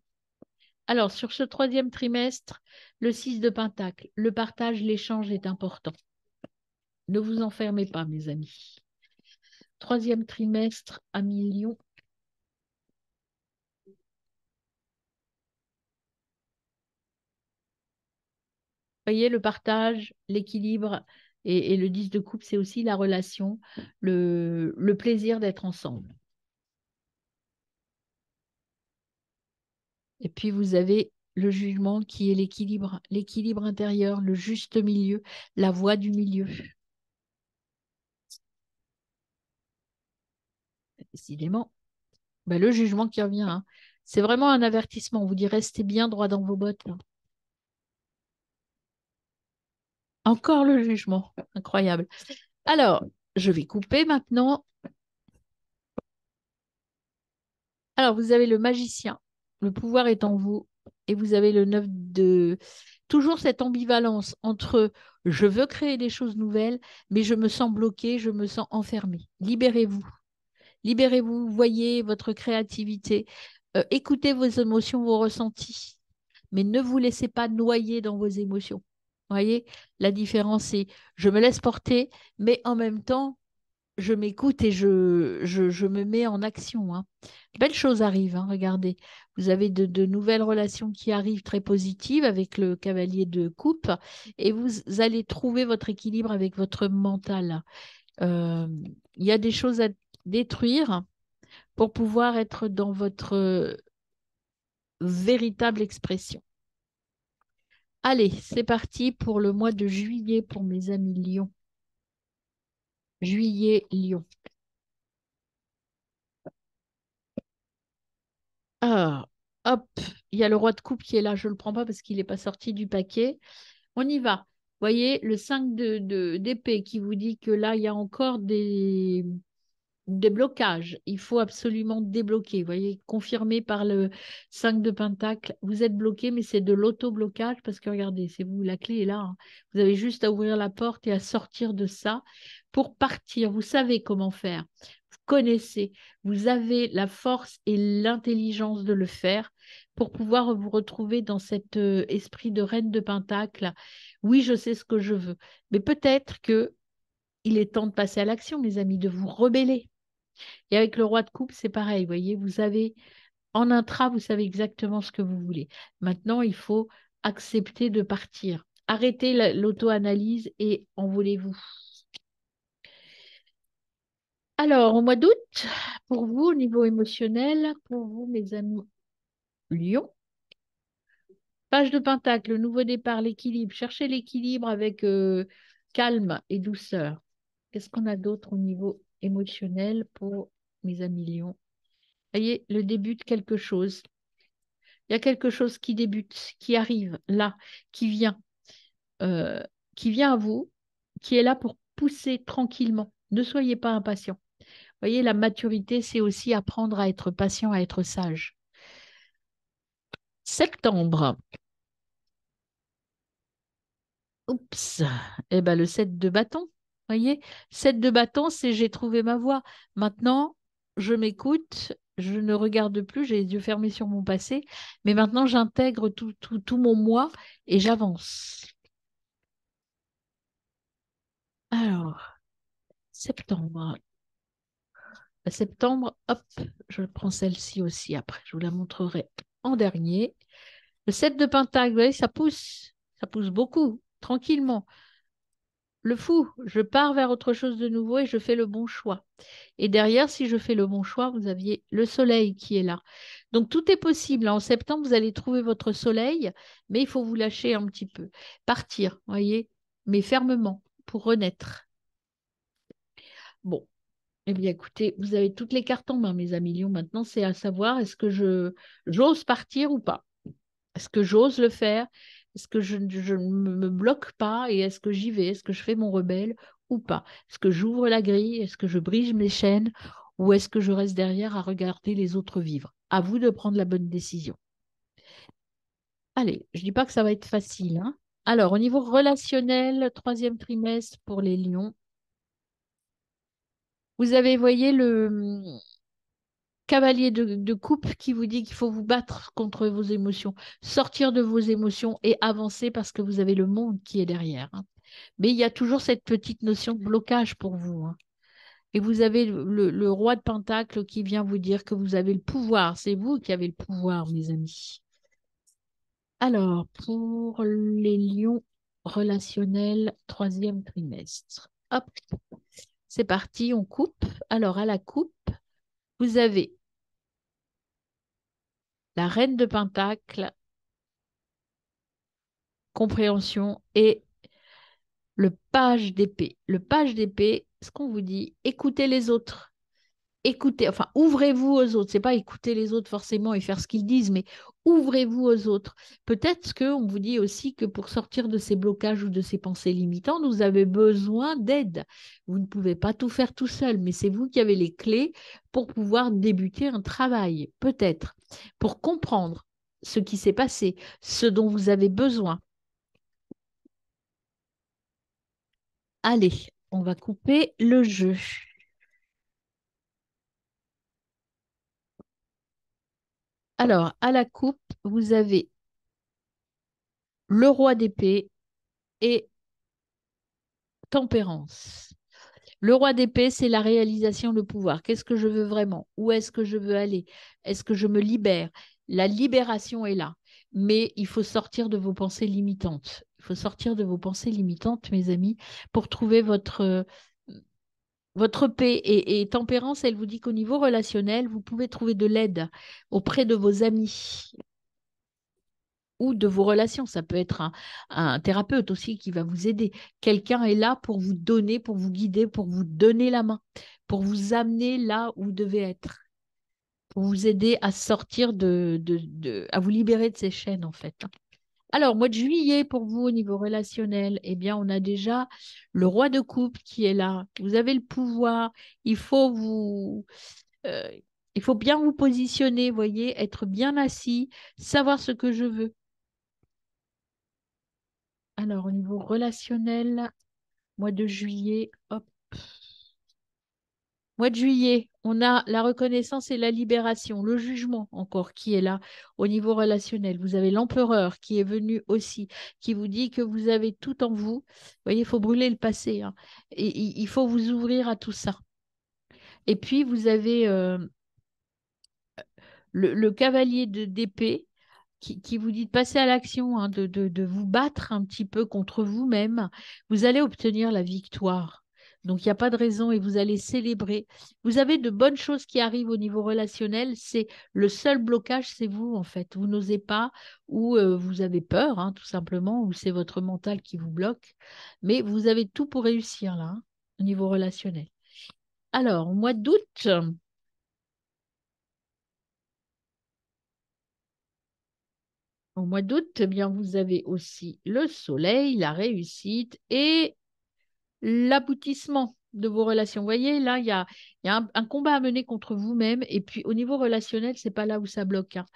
[SPEAKER 1] Alors, sur ce troisième trimestre, le 6 de Pentacle, le partage, l'échange est important. Ne vous enfermez pas, mes amis. Troisième trimestre, amis lions. Voyez, le partage, l'équilibre et le 10 de coupe, c'est aussi la relation, le plaisir d'être ensemble. Et puis, vous avez le jugement qui est l'équilibre intérieur, le juste milieu, la voie du milieu. Décidément, ben, le jugement qui revient, hein. C'est vraiment un avertissement. On vous dit, restez bien droit dans vos bottes, là. Encore le jugement. Incroyable. Alors, je vais couper maintenant. Alors, vous avez le magicien. Le pouvoir est en vous. Et vous avez le 9 de... Toujours cette ambivalence entre je veux créer des choses nouvelles, mais je me sens bloqué, je me sens enfermé. Libérez-vous. Libérez-vous, voyez votre créativité. Écoutez vos émotions, vos ressentis. Mais ne vous laissez pas noyer dans vos émotions. Voyez, la différence, c'est je me laisse porter, mais en même temps, je m'écoute et je me mets en action, hein. Belles choses arrivent, hein, regardez. Vous avez de nouvelles relations qui arrivent très positives avec le cavalier de coupe et vous allez trouver votre équilibre avec votre mental. Euh, Il y a des choses à détruire pour pouvoir être dans votre véritable expression. Allez, c'est parti pour le mois de juillet pour mes amis Lion. Juillet, Lion. Ah, hop, il y a le roi de coupe qui est là. Je ne le prends pas parce qu'il n'est pas sorti du paquet. On y va. Vous voyez, le 5 d'épée qui vous dit que là, il y a encore des blocages. Il faut absolument débloquer. Vous voyez, confirmé par le 5 de Pentacle. Vous êtes bloqué, mais c'est de l'auto-blocage parce que regardez, c'est vous, la clé est là, hein. Vous avez juste à ouvrir la porte et à sortir de ça pour partir. Vous savez comment faire. Vous connaissez. Vous avez la force et l'intelligence de le faire pour pouvoir vous retrouver dans cet esprit de reine de Pentacle. Oui, je sais ce que je veux. Mais peut-être que il est temps de passer à l'action, mes amis, de vous rebeller. Et avec le roi de coupe, c'est pareil, vous voyez, vous avez en intra, vous savez exactement ce que vous voulez. Maintenant, il faut accepter de partir. Arrêtez l'auto-analyse et envolez-vous. Alors, au mois d'août, pour vous, au niveau émotionnel, pour vous, mes amis Lion, page de Pentacle, le nouveau départ, l'équilibre. Cherchez l'équilibre avec calme et douceur. Qu'est-ce qu'on a d'autre au niveau émotionnel pour mes amis Lion? Voyez, le début de quelque chose. Il y a quelque chose qui débute, qui arrive là, qui vient, euh, qui vient à vous, qui est là pour pousser tranquillement. Ne soyez pas impatient. Voyez, la maturité, c'est aussi apprendre à être patient, à être sage. Septembre. Oups. Eh ben, le 7 de bâton. Voyez, 7 de bâton, c'est j'ai trouvé ma voie. Maintenant, je m'écoute, je ne regarde plus, j'ai les yeux fermés sur mon passé, mais maintenant j'intègre tout mon moi et j'avance. Alors, septembre. Septembre, hop, je prends celle-ci aussi après, je vous la montrerai en dernier. Le 7 de Pentacle, vous voyez, ça pousse beaucoup, tranquillement. Le fou, je pars vers autre chose de nouveau et je fais le bon choix. Et derrière, si je fais le bon choix, vous aviez le soleil qui est là. Donc tout est possible. En septembre, vous allez trouver votre soleil, mais il faut vous lâcher un petit peu. Partir, voyez, mais fermement pour renaître. Bon, eh bien, écoutez, vous avez toutes les cartes en main, mes amis Lions. Maintenant, c'est à savoir, est-ce que j'ose partir ou pas? Est-ce que j'ose le faire? Est-ce que je ne me bloque pas et est-ce que j'y vais? Est-ce que je fais mon rebelle ou pas? Est-ce que j'ouvre la grille? Est-ce que je brise mes chaînes? Ou est-ce que je reste derrière à regarder les autres vivre? À vous de prendre la bonne décision. Allez, je ne dis pas que ça va être facile, hein. Alors, au niveau relationnel, troisième trimestre pour les lions, vous avez, voyez, le cavalier de coupe qui vous dit qu'il faut vous battre contre vos émotions, sortir de vos émotions et avancer parce que vous avez le monde qui est derrière, hein. Mais il y a toujours cette petite notion de blocage pour vous, hein. Et vous avez le roi de Pentacle qui vient vous dire que vous avez le pouvoir. C'est vous qui avez le pouvoir, mes amis. Alors, pour les lions relationnels, troisième trimestre. Hop, c'est parti, on coupe. Alors, à la coupe, vous avez la reine de Pentacle, compréhension, et le page d'épée. Le page d'épée, ce qu'on vous dit, écoutez les autres. Écoutez, enfin, ouvrez-vous aux autres. C'est pas écouter les autres forcément et faire ce qu'ils disent, mais ouvrez-vous aux autres. Peut-être qu'on vous dit aussi que pour sortir de ces blocages ou de ces pensées limitantes, vous avez besoin d'aide. Vous ne pouvez pas tout faire tout seul, mais c'est vous qui avez les clés pour pouvoir débuter un travail, peut-être, pour comprendre ce qui s'est passé, ce dont vous avez besoin. Allez, on va couper le jeu. Alors, à la coupe, vous avez le roi d'épée et tempérance. Le roi d'épée, c'est la réalisation, le pouvoir. Qu'est-ce que je veux vraiment? Où est-ce que je veux aller? Est-ce que je me libère? La libération est là. Mais il faut sortir de vos pensées limitantes. Il faut sortir de vos pensées limitantes, mes amis, pour trouver votre paix. Et tempérance, elle vous dit qu'au niveau relationnel, vous pouvez trouver de l'aide auprès de vos amis ou de vos relations. Ça peut être un thérapeute aussi qui va vous aider. Quelqu'un est là pour vous donner, pour vous guider, pour vous donner la main, pour vous amener là où vous devez être, pour vous aider à sortir à vous libérer de ces chaînes, en fait. Alors, mois de juillet, pour vous, au niveau relationnel, eh bien, on a déjà le roi de coupe qui est là. Vous avez le pouvoir. Il faut euh, il faut bien vous positionner, voyez, être bien assis, savoir ce que je veux. Alors, au niveau relationnel, mois de juillet, hop. Mois de juillet, on a la reconnaissance et la libération, le jugement encore qui est là au niveau relationnel. Vous avez l'empereur qui est venu aussi, qui vous dit que vous avez tout en vous. Vous voyez, il faut brûler le passé, hein. Et il faut vous ouvrir à tout ça. Et puis, vous avez le cavalier d'épée qui vous dit de passer à l'action, hein, de vous battre un petit peu contre vous-même, vous allez obtenir la victoire. Donc, il n'y a pas de raison et vous allez célébrer. Vous avez de bonnes choses qui arrivent au niveau relationnel. C'est le seul blocage, c'est vous, en fait. Vous n'osez pas ou vous avez peur, hein, tout simplement, ou c'est votre mental qui vous bloque. Mais vous avez tout pour réussir, là, hein, au niveau relationnel. Alors, au mois d'août, eh bien, vous avez aussi le soleil, la réussite et l'aboutissement de vos relations. Vous voyez, là, il y a un combat à mener contre vous-même. Et puis, au niveau relationnel, c'est pas là où ça bloque, hein.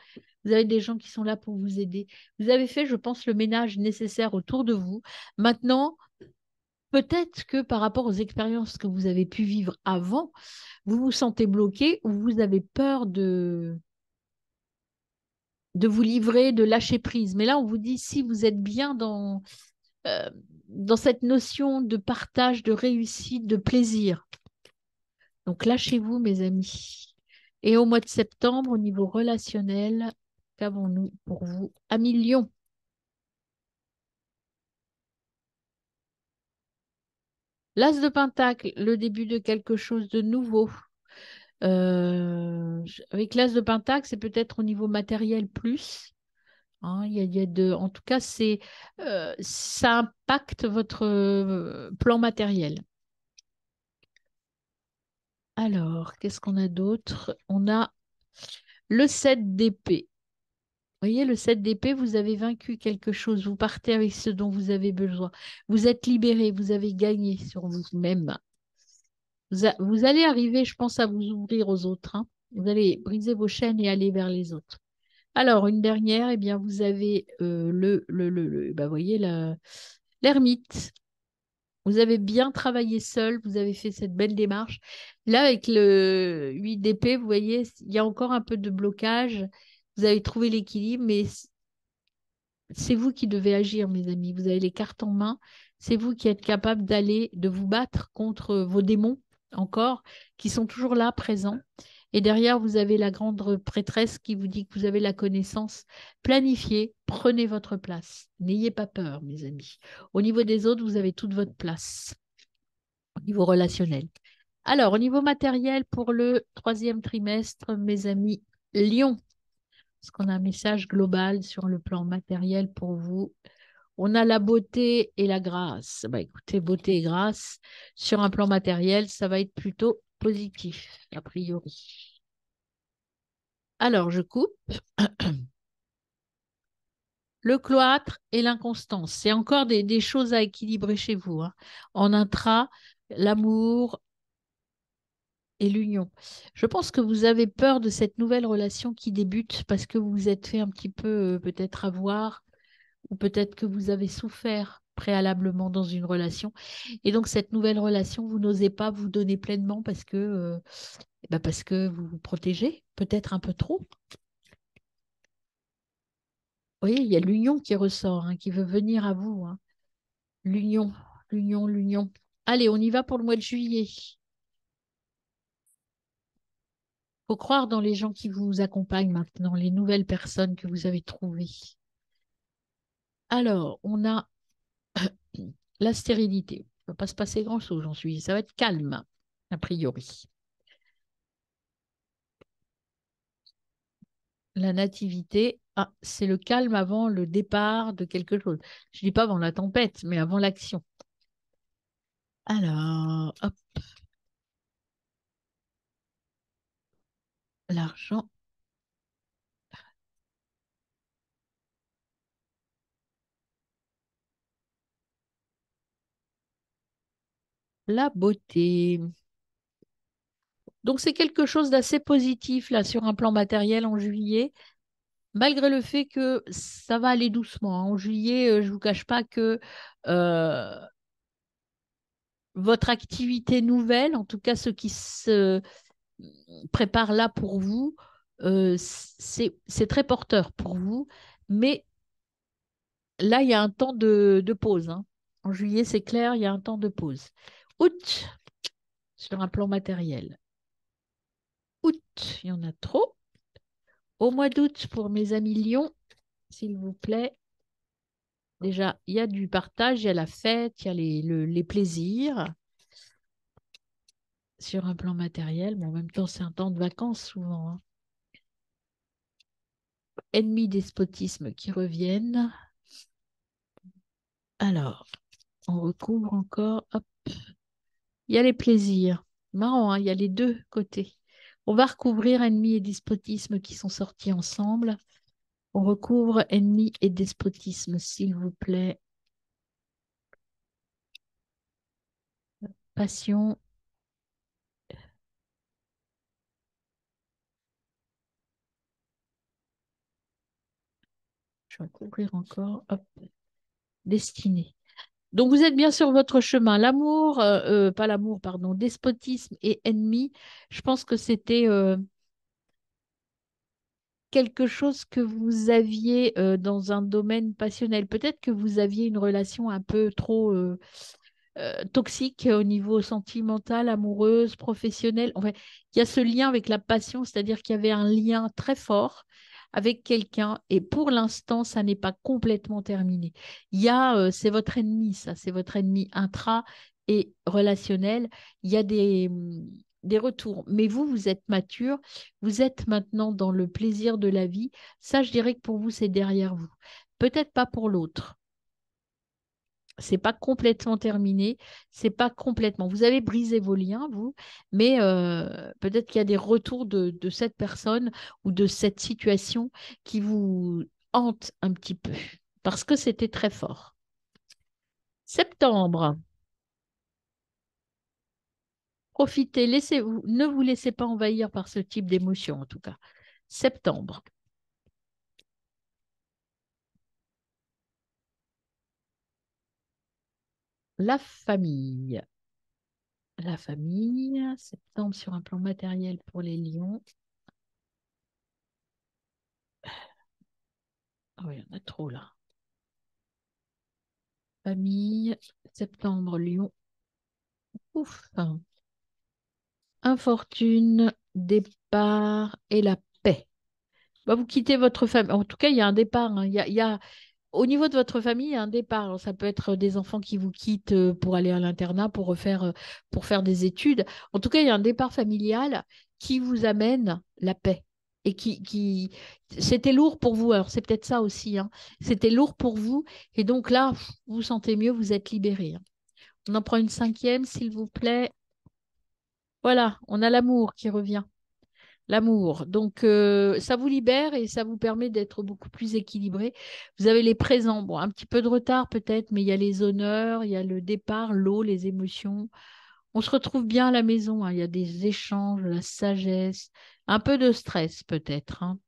[SPEAKER 1] Vous avez des gens qui sont là pour vous aider. Vous avez fait, je pense, le ménage nécessaire autour de vous. Maintenant, peut-être que par rapport aux expériences que vous avez pu vivre avant, vous vous sentez bloqué ou vous avez peur de vous livrer, de lâcher prise. Mais là, on vous dit, si vous êtes bien euh, dans cette notion de partage, de réussite, de plaisir. Donc lâchez-vous, mes amis. Et au mois de septembre, au niveau relationnel, qu'avons-nous pour vous? À millions. L'As de Pentacle, le début de quelque chose de nouveau. Avec l'As de Pentacle, c'est peut-être au niveau matériel plus. Hein. En tout cas, ça impacte votre plan matériel. Alors, qu'est-ce qu'on a d'autre? On a le 7 d'épée. Vous voyez, le 7 d'épée, vous avez vaincu quelque chose. Vous partez avec ce dont vous avez besoin. Vous êtes libéré, vous avez gagné sur vous-même. Vous allez arriver, je pense, à vous ouvrir aux autres. Hein. Vous allez briser vos chaînes et aller vers les autres. Alors, une dernière, eh bien, vous avez voyez, l'ermite. Vous avez bien travaillé seul, vous avez fait cette belle démarche. Là, avec le 8 d'épée, vous voyez, il y a encore un peu de blocage. Vous avez trouvé l'équilibre, mais c'est vous qui devez agir, mes amis. Vous avez les cartes en main. C'est vous qui êtes capable de vous battre contre vos démons, encore, qui sont toujours là, présents. Et derrière, vous avez la grande prêtresse qui vous dit que vous avez la connaissance. Planifiez, prenez votre place. N'ayez pas peur, mes amis. Au niveau des autres, vous avez toute votre place, au niveau relationnel. Alors, au niveau matériel, pour le troisième trimestre, mes amis, Lion, est-ce qu'on a un message global sur le plan matériel pour vous? On a la beauté et la grâce. Bah, écoutez, beauté et grâce, sur un plan matériel, ça va être plutôt positif, a priori. Alors, je coupe. Le cloître et l'inconstance, c'est encore des choses à équilibrer chez vous. Hein. En intra, l'amour et l'union. Je pense que vous avez peur de cette nouvelle relation qui débute parce que vous vous êtes fait un petit peu peut-être avoir ou peut-être que vous avez souffert préalablement dans une relation. Et donc, cette nouvelle relation, vous n'osez pas vous donner pleinement parce que vous vous protégez, peut-être un peu trop. Vous voyez, il y a l'union qui ressort, hein, qui veut venir à vous. Hein. L'union, l'union. Allez, on y va pour le mois de juillet. Faut croire dans les gens qui vous accompagnent maintenant, les nouvelles personnes que vous avez trouvées. Alors, on a la stérilité. Il ne va pas se passer grand-chose, j'en suis. Ça va être calme, a priori. La nativité, ah, c'est le calme avant le départ de quelque chose. Je ne dis pas avant la tempête, mais avant l'action. Alors, hop, l'argent, la beauté. Donc, c'est quelque chose d'assez positif là sur un plan matériel en juillet, malgré le fait que ça va aller doucement. Hein. En juillet, je ne vous cache pas que euh, votre activité nouvelle, en tout cas ce qui se prépare là pour vous, c'est très porteur pour vous, mais là, il y a un temps de pause. Hein. En juillet, c'est clair, il y a un temps de pause. Août, sur un plan matériel. Août, il y en a trop. Au mois d'août, pour mes amis Lyon, s'il vous plaît, déjà, il y a du partage, il y a la fête, il y a les plaisirs sur un plan matériel, mais en même temps, c'est un temps de vacances souvent. Hein. Ennemis despotisme qui reviennent. Alors, on recouvre encore. Hop, il y a les plaisirs. Marrant, hein, il y a les deux côtés. On va recouvrir ennemis et despotisme qui sont sortis ensemble. On recouvre ennemis et despotisme, s'il vous plaît. Passion. Je vais recouvrir encore. Hop, destinée. Donc, vous êtes bien sur votre chemin. L'amour, pas l'amour, pardon, despotisme et ennemi, je pense que c'était quelque chose que vous aviez dans un domaine passionnel. Peut-être que vous aviez une relation un peu trop toxique au niveau sentimental, amoureuse, professionnelle. En fait, il y a ce lien avec la passion, c'est-à-dire qu'il y avait un lien très fort avec quelqu'un et pour l'instant, ça n'est pas complètement terminé. C'est votre ennemi, ça, c'est votre ennemi intra et relationnel. Il y a des retours. Mais vous, vous êtes mature, vous êtes maintenant dans le plaisir de la vie. Ça, je dirais que pour vous, c'est derrière vous. Peut-être pas pour l'autre. C'est pas complètement terminé, c'est pas complètement. Vous avez brisé vos liens, vous, mais peut-être qu'il y a des retours de cette personne ou de cette situation qui vous hante un petit peu parce que c'était très fort. Septembre, profitez, laissez-vous, ne vous laissez pas envahir par ce type d'émotion en tout cas. Septembre, la famille. La famille, septembre sur un plan matériel pour les lions. Ah oui, il y en a trop là. Famille, septembre, lion. Ouf. Infortune, départ et la paix. Bah, vous quittez votre famille. En tout cas, il y a un départ, hein. Au niveau de votre famille, il y a un départ. Alors, ça peut être des enfants qui vous quittent pour aller à l'internat, pour faire des études. En tout cas, il y a un départ familial qui vous amène la paix. Et c'était lourd pour vous. Alors, c'est peut-être ça aussi, hein. C'était lourd pour vous. Et donc là, vous vous sentez mieux, vous êtes libéré, hein. On en prend une cinquième, s'il vous plaît. Voilà, on a l'amour qui revient. L'amour. Donc, ça vous libère et ça vous permet d'être beaucoup plus équilibré. Vous avez les présents. Bon, un petit peu de retard peut-être, mais il y a les honneurs, il y a le départ, l'eau, les émotions. On se retrouve bien à la maison, hein. Il y a des échanges, la sagesse, un peu de stress peut-être, hein.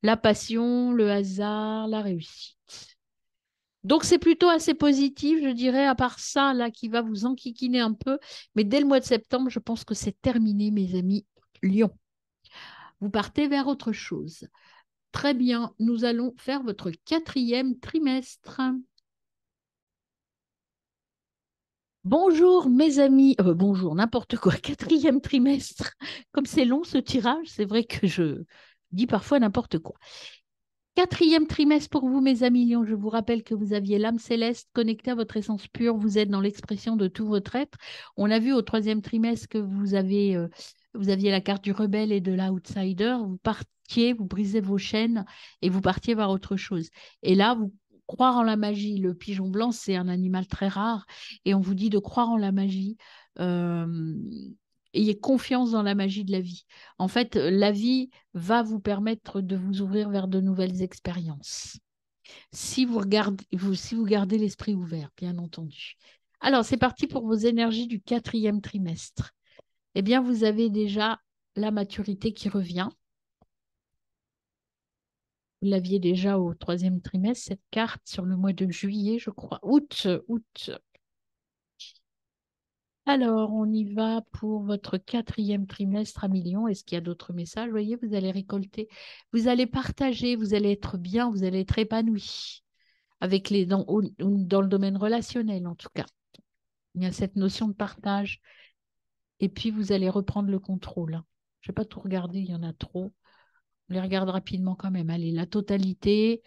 [SPEAKER 1] La passion, le hasard, la réussite. Donc, c'est plutôt assez positif, je dirais, à part ça, là, qui va vous enquiquiner un peu. Mais dès le mois de septembre, je pense que c'est terminé, mes amis Lion. Vous partez vers autre chose. Très bien, nous allons faire votre quatrième trimestre. Bonjour mes amis, bonjour, n'importe quoi, quatrième trimestre. Comme c'est long ce tirage, c'est vrai que je dis parfois n'importe quoi. Quatrième trimestre pour vous, mes amis Lions. Je vous rappelle que vous aviez l'âme céleste connectée à votre essence pure. Vous êtes dans l'expression de tout votre être. On a vu au troisième trimestre que vous aviez la carte du rebelle et de l'outsider. Vous partiez, vous brisez vos chaînes et vous partiez vers autre chose. Et là, vous croire en la magie. Le pigeon blanc, c'est un animal très rare et on vous dit de croire en la magie. Euh, Ayez confiance dans la magie de la vie. En fait, la vie va vous permettre de vous ouvrir vers de nouvelles expériences. Si vous gardez l'esprit ouvert, bien entendu. Alors, c'est parti pour vos énergies du quatrième trimestre. Eh bien, vous avez déjà la maturité qui revient. Vous l'aviez déjà au troisième trimestre, cette carte sur le mois de juillet, je crois. Août. Alors, on y va pour votre quatrième trimestre à million. Est-ce qu'il y a d'autres messages? Vous voyez, vous allez récolter, vous allez partager, vous allez être bien, vous allez être épanoui avec dans le domaine relationnel en tout cas. Il y a cette notion de partage et puis vous allez reprendre le contrôle, hein. Je ne vais pas tout regarder, il y en a trop. On les regarde rapidement quand même. Allez, la totalité,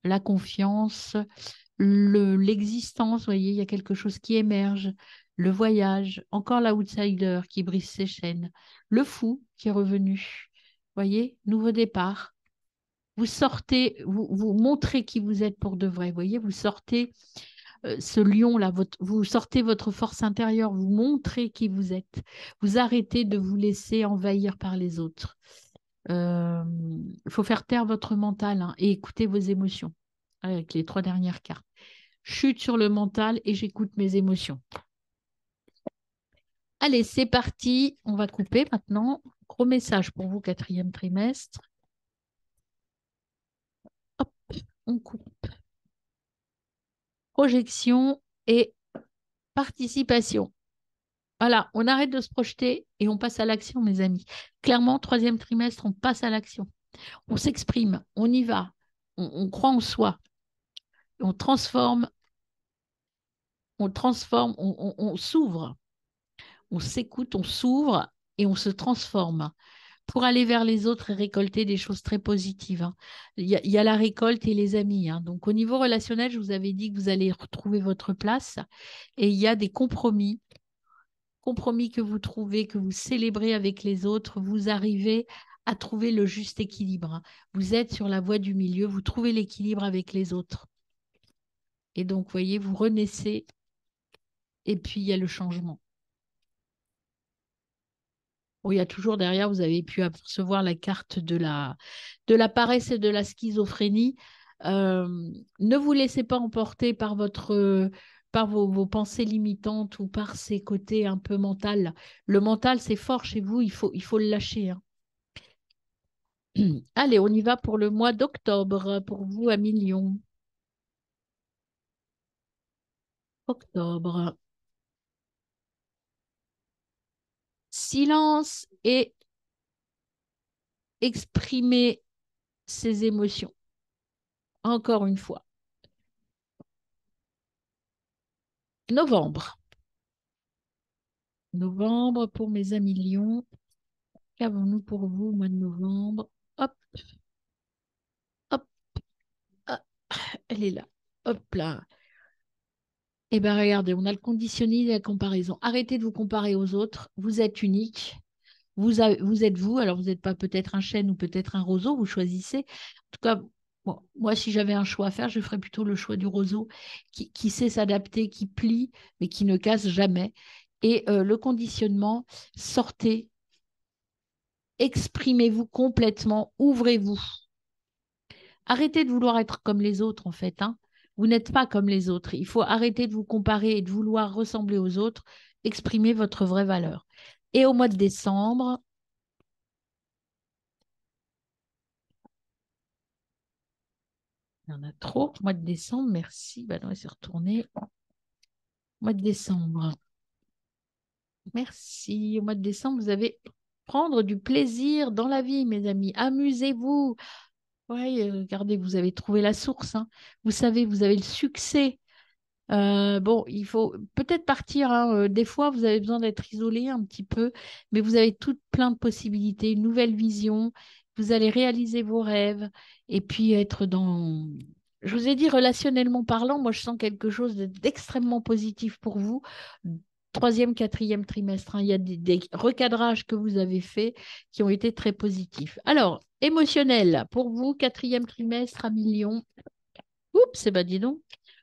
[SPEAKER 1] la confiance, l'existence, vous voyez, il y a quelque chose qui émerge, le voyage, encore l'outsider qui brise ses chaînes, le fou qui est revenu, vous voyez, nouveau départ. Vous sortez, vous montrez qui vous êtes pour de vrai, vous voyez, vous sortez ce lion-là, vous sortez votre force intérieure, vous montrez qui vous êtes, vous arrêtez de vous laisser envahir par les autres. Il faut faire taire votre mental, hein, et écouter vos émotions avec les trois dernières cartes. Chute sur le mental et j'écoute mes émotions. Allez, c'est parti. On va couper maintenant. Gros message pour vous, quatrième trimestre. Hop, on coupe. Projection et participation. Voilà, on arrête de se projeter et on passe à l'action, mes amis. Clairement, troisième trimestre, on passe à l'action. On s'exprime, on y va, on croit en soi, on transforme, on s'ouvre, on s'écoute, on s'ouvre et on se transforme pour aller vers les autres et récolter des choses très positives, hein. Il y a la récolte et les amis, hein. Donc, au niveau relationnel, je vous avais dit que vous allez retrouver votre place et il y a des compromis compromis que vous trouvez, que vous célébrez avec les autres, vous arrivez à trouver le juste équilibre, hein. Vous êtes sur la voie du milieu, vous trouvez l'équilibre avec les autres. Et donc, vous voyez, vous renaissez et puis il y a le changement. Bon, il y a toujours derrière, vous avez pu apercevoir la carte de la paresse et de la schizophrénie. Euh, ne vous laissez pas emporter par par vos pensées limitantes ou par ces côtés un peu mental. Le mental, c'est fort chez vous, il faut le lâcher, hein. Allez, on y va pour le mois d'octobre, pour vous à Million. Octobre. Silence et exprimer ses émotions. Encore une fois. Novembre. Novembre pour mes amis Lions. Qu'avons-nous pour vous au mois de novembre? Hop, hop, hop, elle est là. Hop là. Eh bien, regardez, on a le conditionné et la comparaison. Arrêtez de vous comparer aux autres. Vous êtes unique. Vous êtes vous. Alors, vous n'êtes pas peut-être un chêne ou peut-être un roseau. Vous choisissez. En tout cas, bon, moi, si j'avais un choix à faire, je ferais plutôt le choix du roseau qui sait s'adapter, qui plie, mais qui ne casse jamais. Et le conditionnement, sortez, exprimez-vous complètement, ouvrez-vous. Arrêtez de vouloir être comme les autres, en fait, hein. Vous n'êtes pas comme les autres. Il faut arrêter de vous comparer et de vouloir ressembler aux autres. Exprimez votre vraie valeur. Et au mois de décembre, il y en a trop. Mois de décembre, merci. Ben non, c'est retourné. Mois de décembre, merci. Au mois de décembre, vous avez prendre du plaisir dans la vie, mes amis. Amusez-vous. Oui, regardez, vous avez trouvé la source, hein. Vous savez, vous avez le succès. Bon, il faut peut-être partir, hein. Des fois, vous avez besoin d'être isolé un petit peu, mais vous avez tout plein de possibilités, une nouvelle vision. Vous allez réaliser vos rêves et puis être dans. Je vous ai dit, relationnellement parlant, moi, je sens quelque chose d'extrêmement positif pour vous. Troisième, quatrième trimestre, hein. Il y a des recadrages que vous avez faits qui ont été très positifs. Alors, émotionnel, pour vous, quatrième trimestre à million. Oups, eh ben dis donc.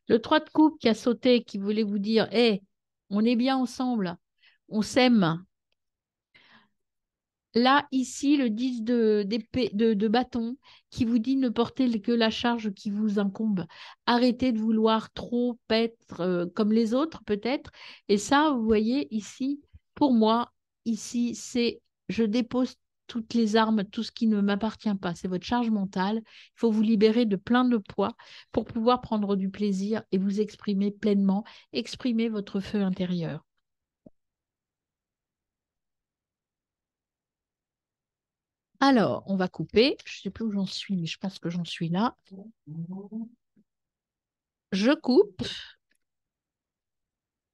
[SPEAKER 1] Le 3 de coupe qui a sauté, qui voulait vous dire, hé, on est bien ensemble, on s'aime. Là, ici, le 10 de bâton qui vous dit ne porter que la charge qui vous incombe. Arrêtez de vouloir trop être comme les autres, peut-être. Et ça, vous voyez, ici, pour moi, ici, c'est je dépose toutes les armes, tout ce qui ne m'appartient pas. C'est votre charge mentale. Il faut vous libérer de plein de poids pour pouvoir prendre du plaisir et vous exprimer pleinement, exprimer votre feu intérieur. Alors, on va couper. Je ne sais plus où j'en suis, mais je pense que j'en suis là. Je coupe.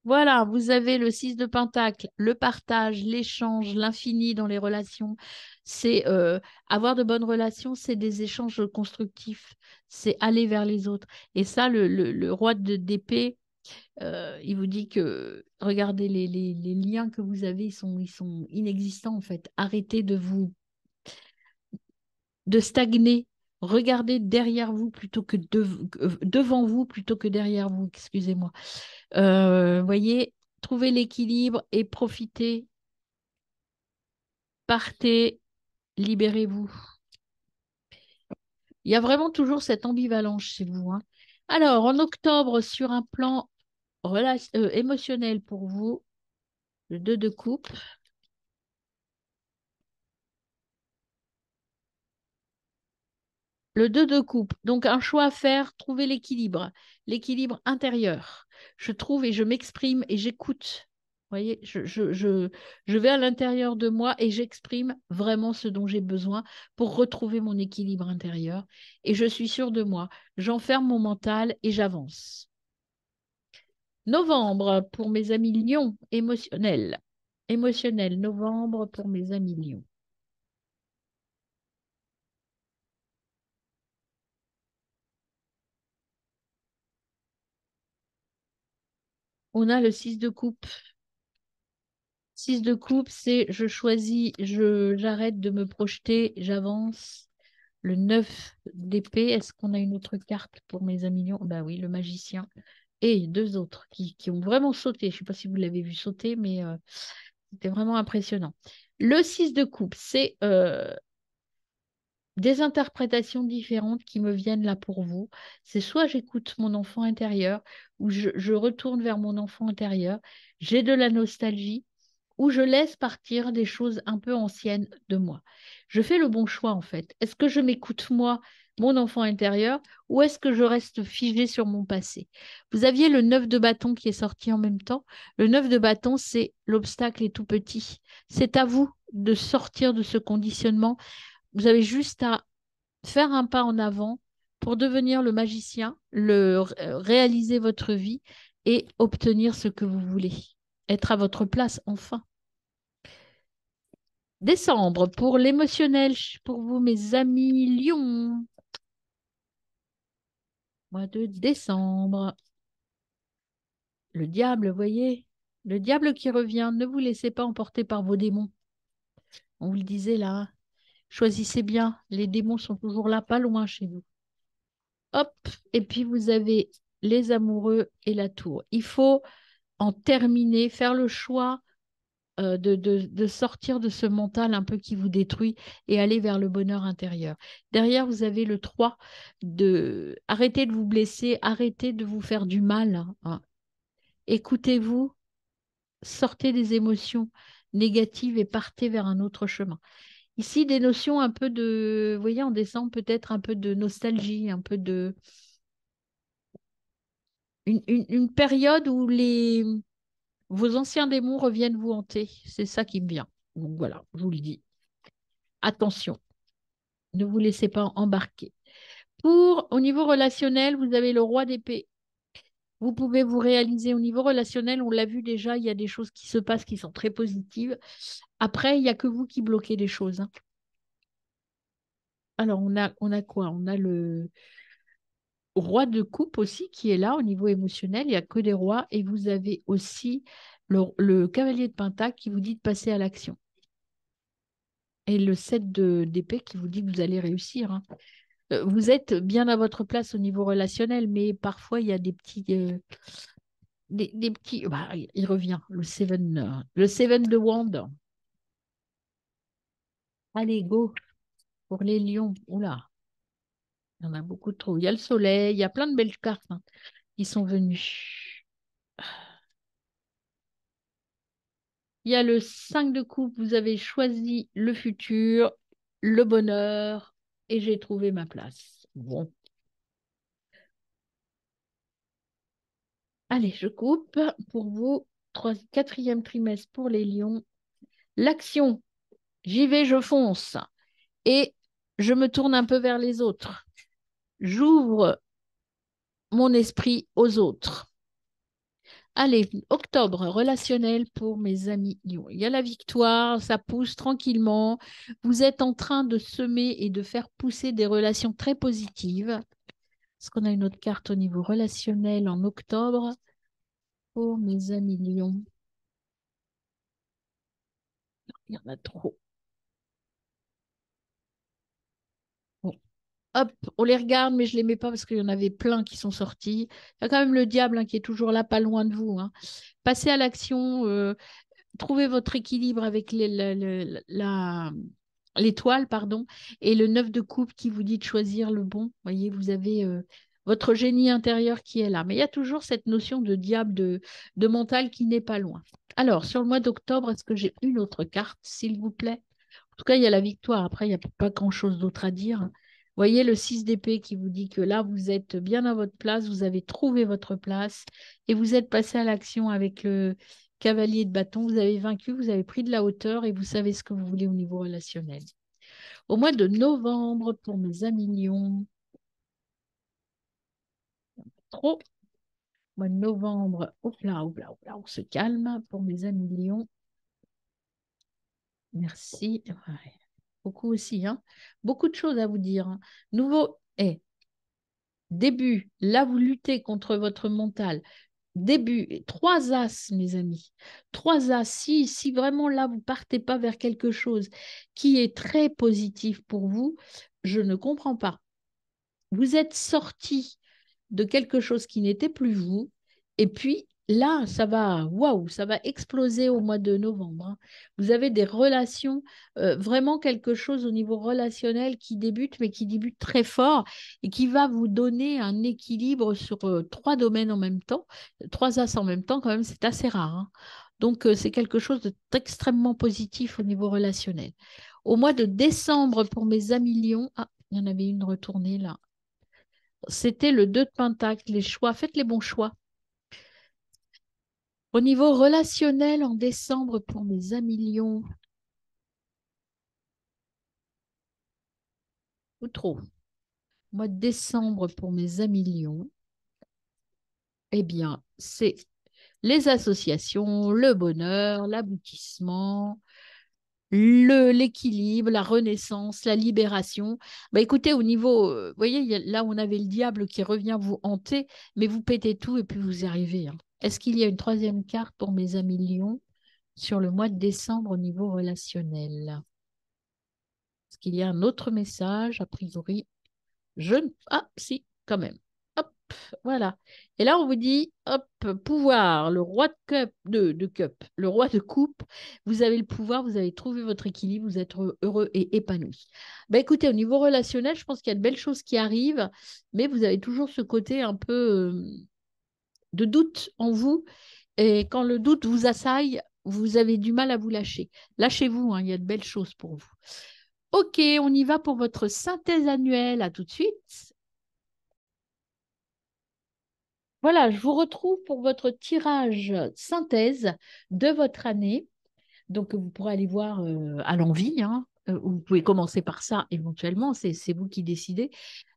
[SPEAKER 1] Voilà, vous avez le 6 de Pentacle, le partage, l'échange, l'infini dans les relations. C'est avoir de bonnes relations, c'est des échanges constructifs, c'est aller vers les autres. Et ça, le roi d'épée, il vous dit que regardez les liens que vous avez, ils sont inexistants en fait. Arrêtez de stagner. Regardez derrière vous plutôt que devant vous plutôt que derrière vous, excusez-moi. Voyez, trouvez l'équilibre et profitez, partez, libérez-vous. Il y a vraiment toujours cette ambivalence chez vous, hein. Alors, en octobre, sur un plan émotionnel pour vous, le 2 de coupe. Le 2 de coupe, donc un choix à faire, trouver l'équilibre intérieur. Je trouve et je m'exprime et j'écoute. Vous voyez, je vais à l'intérieur de moi et j'exprime vraiment ce dont j'ai besoin pour retrouver mon équilibre intérieur. Et je suis sûre de moi. J'enferme mon mental et j'avance. Novembre pour mes amis lions, émotionnel. Émotionnel, novembre pour mes amis lions. On a le 6 de coupe. 6 de coupe, c'est je choisis, j'arrête de me projeter, j'avance. Le 9 d'épée, est-ce qu'on a une autre carte pour mes amis lions? Ben oui, le magicien. Et deux autres qui ont vraiment sauté. Je ne sais pas si vous l'avez vu sauter, mais c'était vraiment impressionnant. Le 6 de coupe, c'est des interprétations différentes qui me viennent là pour vous. C'est soit j'écoute mon enfant intérieur, ou je retourne vers mon enfant intérieur, j'ai de la nostalgie, ou je laisse partir des choses un peu anciennes de moi. Je fais le bon choix en fait. Est-ce que je m'écoute moi, mon enfant intérieur, ou est-ce que je reste figé sur mon passé? Vous aviez le 9 de bâton qui est sorti en même temps. Le 9 de bâton, c'est l'obstacle est tout petit. C'est à vous de sortir de ce conditionnement. Vous avez juste à faire un pas en avant pour devenir le magicien, réaliser votre vie et obtenir ce que vous voulez. Être à votre place enfin. Décembre, pour l'émotionnel, pour vous, mes amis Lion. Mois de décembre. Le diable, voyez, le diable qui revient. Ne vous laissez pas emporter par vos démons. On vous le disait là. Choisissez bien. Les démons sont toujours là, pas loin chez vous. Hop, et puis vous avez les amoureux et la tour. Il faut en terminer, faire le choix de sortir de ce mental un peu qui vous détruit et aller vers le bonheur intérieur. Derrière, vous avez le 3 de arrêtez de vous blesser, arrêtez de vous faire du mal, hein. Écoutez-vous, sortez des émotions négatives et partez vers un autre chemin. Ici, des notions un peu de, vous voyez, en décembre, peut-être un peu de nostalgie, un peu de une période où vos anciens démons reviennent vous hanter. C'est ça qui me vient. Donc voilà, je vous le dis. Attention, ne vous laissez pas embarquer. Au niveau relationnel, vous avez le roi d'épée. Vous pouvez vous réaliser au niveau relationnel, on l'a vu déjà, il y a des choses qui se passent qui sont très positives. Après, il n'y a que vous qui bloquez les choses, hein. Alors, on a quoi? On a le roi de coupe aussi qui est là au niveau émotionnel. Il n'y a que des rois. Et vous avez aussi le cavalier de Pentacle qui vous dit de passer à l'action. Et le 7 d'épée qui vous dit que vous allez réussir, hein. Vous êtes bien à votre place au niveau relationnel, mais parfois il y a des petits. Bah, il revient, le Seven de Wand. Allez, go pour les lions. Oula, il y en a beaucoup trop. Il y a le soleil, il y a plein de belles cartes, hein, qui sont venues. Il y a le 5 de coupe, vous avez choisi le futur, le bonheur, et j'ai trouvé ma place. Bon, allez, je coupe pour vous. Quatrième trimestre pour les lions. L'action, j'y vais, je fonce. Et je me tourne un peu vers les autres. J'ouvre mon esprit aux autres. Allez, octobre, relationnel pour mes amis Lions. Il y a la victoire, ça pousse tranquillement. Vous êtes en train de semer et de faire pousser des relations très positives. Est-ce qu'on a une autre carte au niveau relationnel en octobre pour mes amis Lions? Il y en a trop. Bon. Hop, on les regarde, mais je ne les mets pas parce qu'il y en avait plein qui sont sortis. Il y a quand même le diable, hein, qui est toujours là, pas loin de vous, hein. Passez à l'action, trouvez votre équilibre avec l'étoile, pardon, et le 9 de coupe qui vous dit de choisir le bon. Vous voyez, vous avez votre génie intérieur qui est là. Mais il y a toujours cette notion de diable, de mental qui n'est pas loin. Alors, sur le mois d'octobre, est-ce que j'ai une autre carte, s'il vous plaît? En tout cas, il y a la victoire. Après, il n'y a pas grand-chose d'autre à dire. Vous voyez le 6 d'épée qui vous dit que là, vous êtes bien à votre place, vous avez trouvé votre place et vous êtes passé à l'action avec le cavalier de bâton. Vous avez vaincu, vous avez pris de la hauteur et vous savez ce que vous voulez au niveau relationnel. Au mois de novembre, pour mes amis lions, trop. Mois de novembre, hop là, hop là, hop là, on se calme pour mes amis lions. Merci. Ouais. Beaucoup aussi, hein. Beaucoup de choses à vous dire, hein. Nouveau, début, là, vous luttez contre votre mental. début, trois as, mes amis. Trois as. Si vraiment là, vous partez pas vers quelque chose qui est très positif pour vous, je ne comprends pas. Vous êtes sorti de quelque chose qui n'était plus vous. Et puis là, ça va, waouh, ça va exploser au mois de novembre, hein. Vous avez des relations, vraiment quelque chose au niveau relationnel qui débute, mais qui débute très fort et qui va vous donner un équilibre sur trois domaines en même temps, trois as en même temps, quand même, c'est assez rare, hein. Donc, c'est quelque chose d'extrêmement positif au niveau relationnel. Au mois de décembre, pour mes amis lions, ah, il y en avait une retournée là. C'était le 2 de Pentacle, les choix. Faites les bons choix. Au niveau relationnel, en décembre, pour mes amis lions, ou trop. Mois de décembre, pour mes amis lions, eh bien, c'est les associations, le bonheur, l'aboutissement, l'équilibre, la renaissance, la libération. Bah, écoutez, au niveau, vous voyez, là, on avait le diable qui revient vous hanter, mais vous pétez tout et puis vous y arrivez, hein. Est-ce qu'il y a une troisième carte pour mes amis lions sur le mois de décembre au niveau relationnel? Est-ce qu'il y a un autre message? A priori, je ne... Ah, si, quand même. Hop, voilà. Et là, on vous dit, hop, pouvoir, le roi de cup, le roi de coupe, vous avez le pouvoir, vous avez trouvé votre équilibre, vous êtes heureux et épanoui. Ben, écoutez, au niveau relationnel, je pense qu'il y a de belles choses qui arrivent, mais vous avez toujours ce côté un peu de doute en vous. Et quand le doute vous assaille, vous avez du mal à vous lâcher. Lâchez-vous, hein, il y a de belles choses pour vous. Ok, on y va pour votre synthèse annuelle. À tout de suite. Voilà, je vous retrouve pour votre tirage synthèse de votre année. Donc, vous pourrez aller voir à l'envie, hein. Vous pouvez commencer par ça éventuellement, c'est vous qui décidez.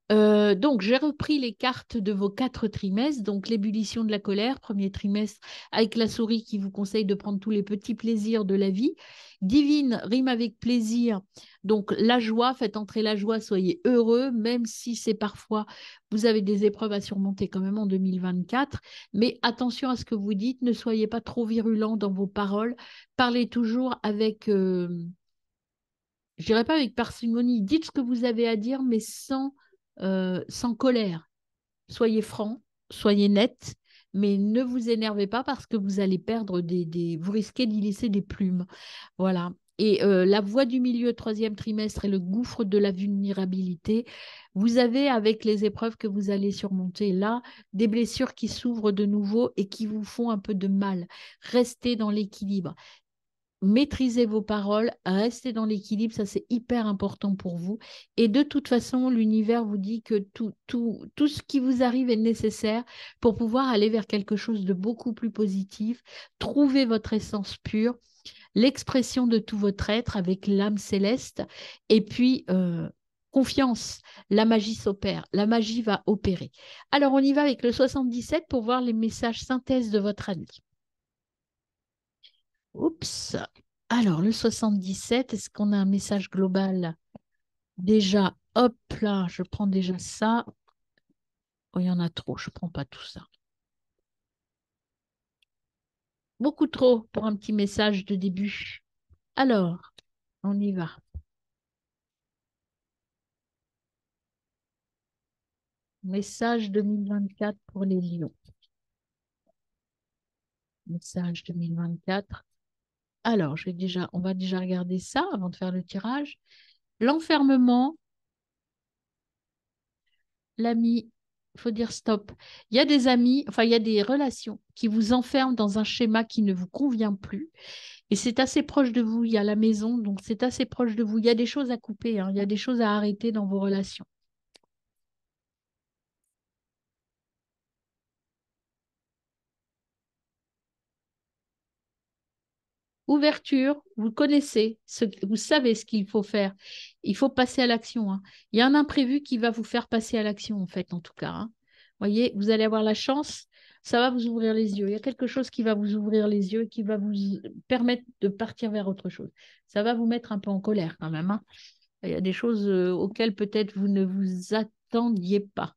[SPEAKER 1] Donc, j'ai repris les cartes de vos 4 trimestres. Donc, l'ébullition de la colère, premier trimestre, avec la souris qui vous conseille de prendre tous les petits plaisirs de la vie. Divine rime avec plaisir. Donc, la joie, faites entrer la joie, soyez heureux, même si c'est parfois, vous avez des épreuves à surmonter quand même en 2024. Mais attention à ce que vous dites, ne soyez pas trop virulent dans vos paroles. Parlez toujours avec, je dirais pas avec parcimonie, dites ce que vous avez à dire, mais sans colère. Soyez franc, soyez net, mais ne vous énervez pas parce que vous allez perdre vous risquez d'y laisser des plumes. Voilà. Et la voie du milieu, troisième trimestre, et le gouffre de la vulnérabilité, vous avez, avec les épreuves que vous allez surmonter là, des blessures qui s'ouvrent de nouveau et qui vous font un peu de mal. Restez dans l'équilibre. Maîtrisez vos paroles, restez dans l'équilibre, ça c'est hyper important pour vous. Et de toute façon, l'univers vous dit que tout ce qui vous arrive est nécessaire pour pouvoir aller vers quelque chose de beaucoup plus positif. Trouvez votre essence pure, l'expression de tout votre être avec l'âme céleste. Et puis, confiance, la magie s'opère, la magie va opérer. Alors, on y va avec le 77 pour voir les messages synthèse de votre année. Oups. Alors, le 77, est-ce qu'on a un message global? Déjà, hop là, je prends déjà ça. Oh, il y en a trop, je ne prends pas tout ça. Beaucoup trop pour un petit message de début. Alors, on y va. Message 2024 pour les lions. Message 2024. Alors, on va déjà regarder ça avant de faire le tirage. L'enfermement, l'ami, il faut dire stop. Il y a des amis, enfin, il y a des relations qui vous enferment dans un schéma qui ne vous convient plus. Et c'est assez proche de vous. Il y a la maison, donc c'est assez proche de vous. Il y a des choses à couper, hein. Il y a des choses à arrêter dans vos relations. Ouverture, vous connaissez, vous savez ce qu'il faut faire. Il faut passer à l'action, hein. Il y a un imprévu qui va vous faire passer à l'action, en fait, en tout cas, hein. Voyez, vous allez avoir la chance, ça va vous ouvrir les yeux. Il y a quelque chose qui va vous ouvrir les yeux et qui va vous permettre de partir vers autre chose. Ça va vous mettre un peu en colère quand même, hein. Il y a des choses auxquelles peut-être vous ne vous attendiez pas.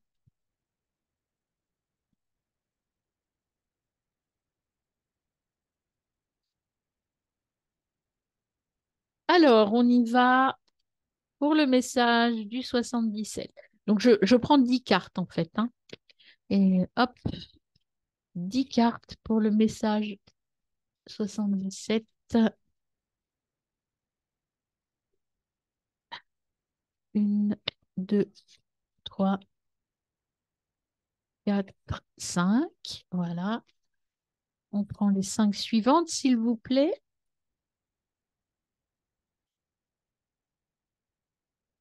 [SPEAKER 1] Alors, on y va pour le message du 77. Donc, je prends 10 cartes en fait, hein. Et hop, 10 cartes pour le message 77. Une, deux, trois, quatre, cinq. Voilà. On prend les 5 suivantes, s'il vous plaît.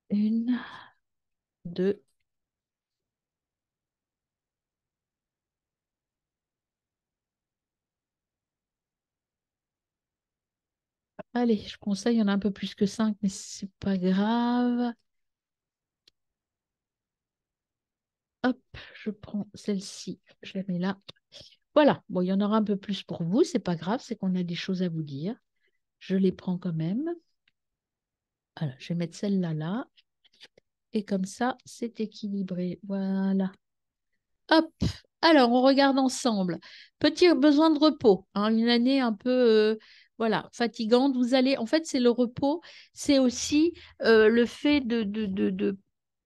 [SPEAKER 1] Une, deux. Allez, je conseille, il y en a un peu plus que 5, mais c'est pas grave. Hop, je prends celle-ci, je la mets là. Voilà, bon, il y en aura un peu plus pour vous, c'est pas grave, c'est qu'on a des choses à vous dire. Je les prends quand même. Voilà, je vais mettre celle-là là. Et comme ça, c'est équilibré. Voilà. Hop. Alors, on regarde ensemble. Petit besoin de repos, hein, une année un peu voilà, fatigante. Vous allez, en fait, c'est le repos, c'est aussi le fait de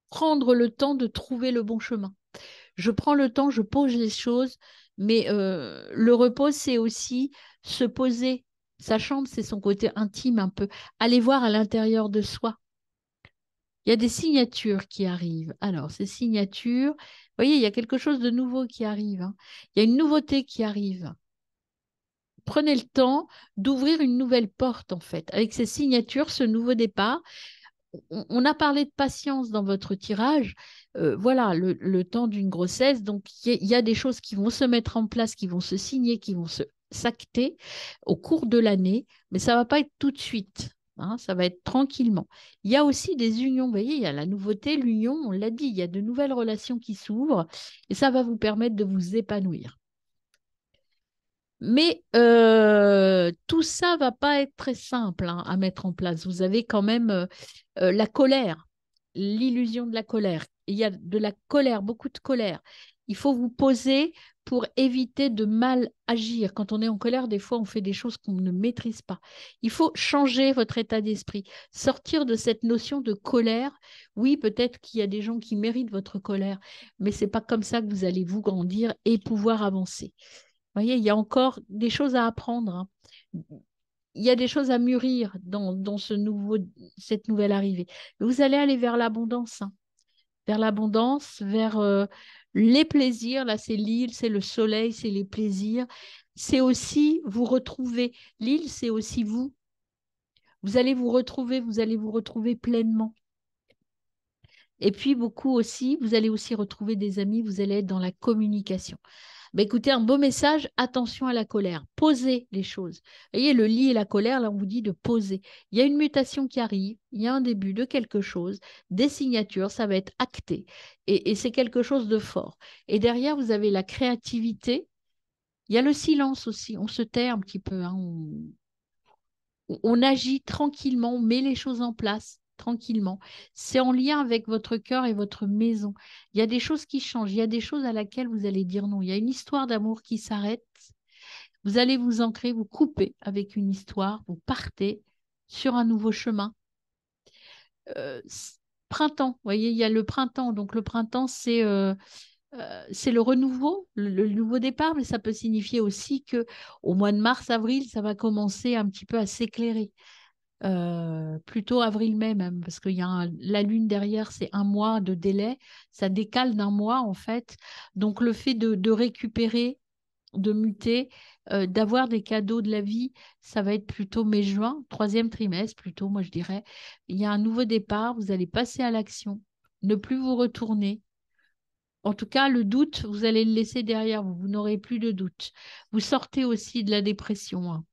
[SPEAKER 1] prendre le temps de trouver le bon chemin. Je prends le temps, je pose les choses, mais le repos, c'est aussi se poser. Sa chambre, c'est son côté intime un peu. Aller voir à l'intérieur de soi. Il y a des signatures qui arrivent. Alors, ces signatures, vous voyez, il y a quelque chose de nouveau qui arrive, hein. Il y a une nouveauté qui arrive. Prenez le temps d'ouvrir une nouvelle porte, en fait. Avec ces signatures, ce nouveau départ, on a parlé de patience dans votre tirage. Voilà, le temps d'une grossesse. Donc, il y a des choses qui vont se mettre en place, qui vont se signer, qui vont s'acter au cours de l'année, mais ça ne va pas être tout de suite, hein, ça va être tranquillement. Il y a aussi des unions. Vous voyez, il y a la nouveauté, l'union, on l'a dit, il y a de nouvelles relations qui s'ouvrent et ça va vous permettre de vous épanouir. Mais tout ça va pas être très simple, hein, à mettre en place. Vous avez quand même la colère, l'illusion de la colère. Il y a de la colère, beaucoup de colère. Il faut vous poser pour éviter de mal agir. Quand on est en colère, des fois, on fait des choses qu'on ne maîtrise pas. Il faut changer votre état d'esprit, sortir de cette notion de colère. Oui, peut-être qu'il y a des gens qui méritent votre colère, mais c'est pas comme ça que vous allez vous grandir et pouvoir avancer. Vous voyez, il y a encore des choses à apprendre, hein. Il y a des choses à mûrir dans cette nouvelle arrivée. Vous allez aller vers l'abondance, hein. Vers l'abondance, vers les plaisirs. Là, c'est l'île, c'est le soleil, c'est les plaisirs. C'est aussi vous retrouver. L'île, c'est aussi vous. Vous allez vous retrouver pleinement. Et puis, beaucoup aussi, vous allez aussi retrouver des amis, vous allez être dans la communication. Ben, écoutez, un beau message, attention à la colère. Posez les choses. Vous voyez, le lit et la colère, là, on vous dit de poser. Il y a une mutation qui arrive, il y a un début de quelque chose, des signatures, ça va être acté. Et c'est quelque chose de fort. Et derrière, vous avez la créativité. Il y a le silence aussi. On se tait un petit peu, hein. On agit tranquillement, on met les choses en place tranquillement. C'est en lien avec votre cœur et votre maison. Il y a des choses qui changent, il y a des choses à laquelle vous allez dire non. Il y a une histoire d'amour qui s'arrête. Vous allez vous ancrer, vous couper avec une histoire, vous partez sur un nouveau chemin. Euh, Printemps, vous voyez, il y a le printemps. Donc le printemps, c'est le renouveau, le nouveau départ, mais ça peut signifier aussi que au mois de mars, avril, ça va commencer un petit peu à s'éclairer. Plutôt avril-mai même, parce qu'il y a la lune derrière, c'est un mois de délai, ça décale d'un mois en fait. Donc le fait de récupérer, de muter, d'avoir des cadeaux de la vie, ça va être plutôt mai-juin, troisième trimestre plutôt, moi je dirais. Il y a un nouveau départ, vous allez passer à l'action, ne plus vous retourner. En tout cas, le doute, vous allez le laisser derrière vous, vous n'aurez plus de doute. Vous sortez aussi de la dépression, hein.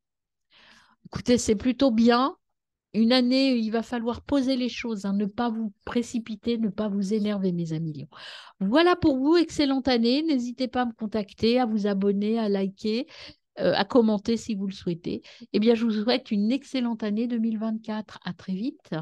[SPEAKER 1] Écoutez, c'est plutôt bien. Une année, il va falloir poser les choses, hein, ne pas vous précipiter, ne pas vous énerver, mes amis lions. Voilà pour vous, excellente année. N'hésitez pas à me contacter, à vous abonner, à liker, à commenter si vous le souhaitez. Eh bien, je vous souhaite une excellente année 2024. À très vite.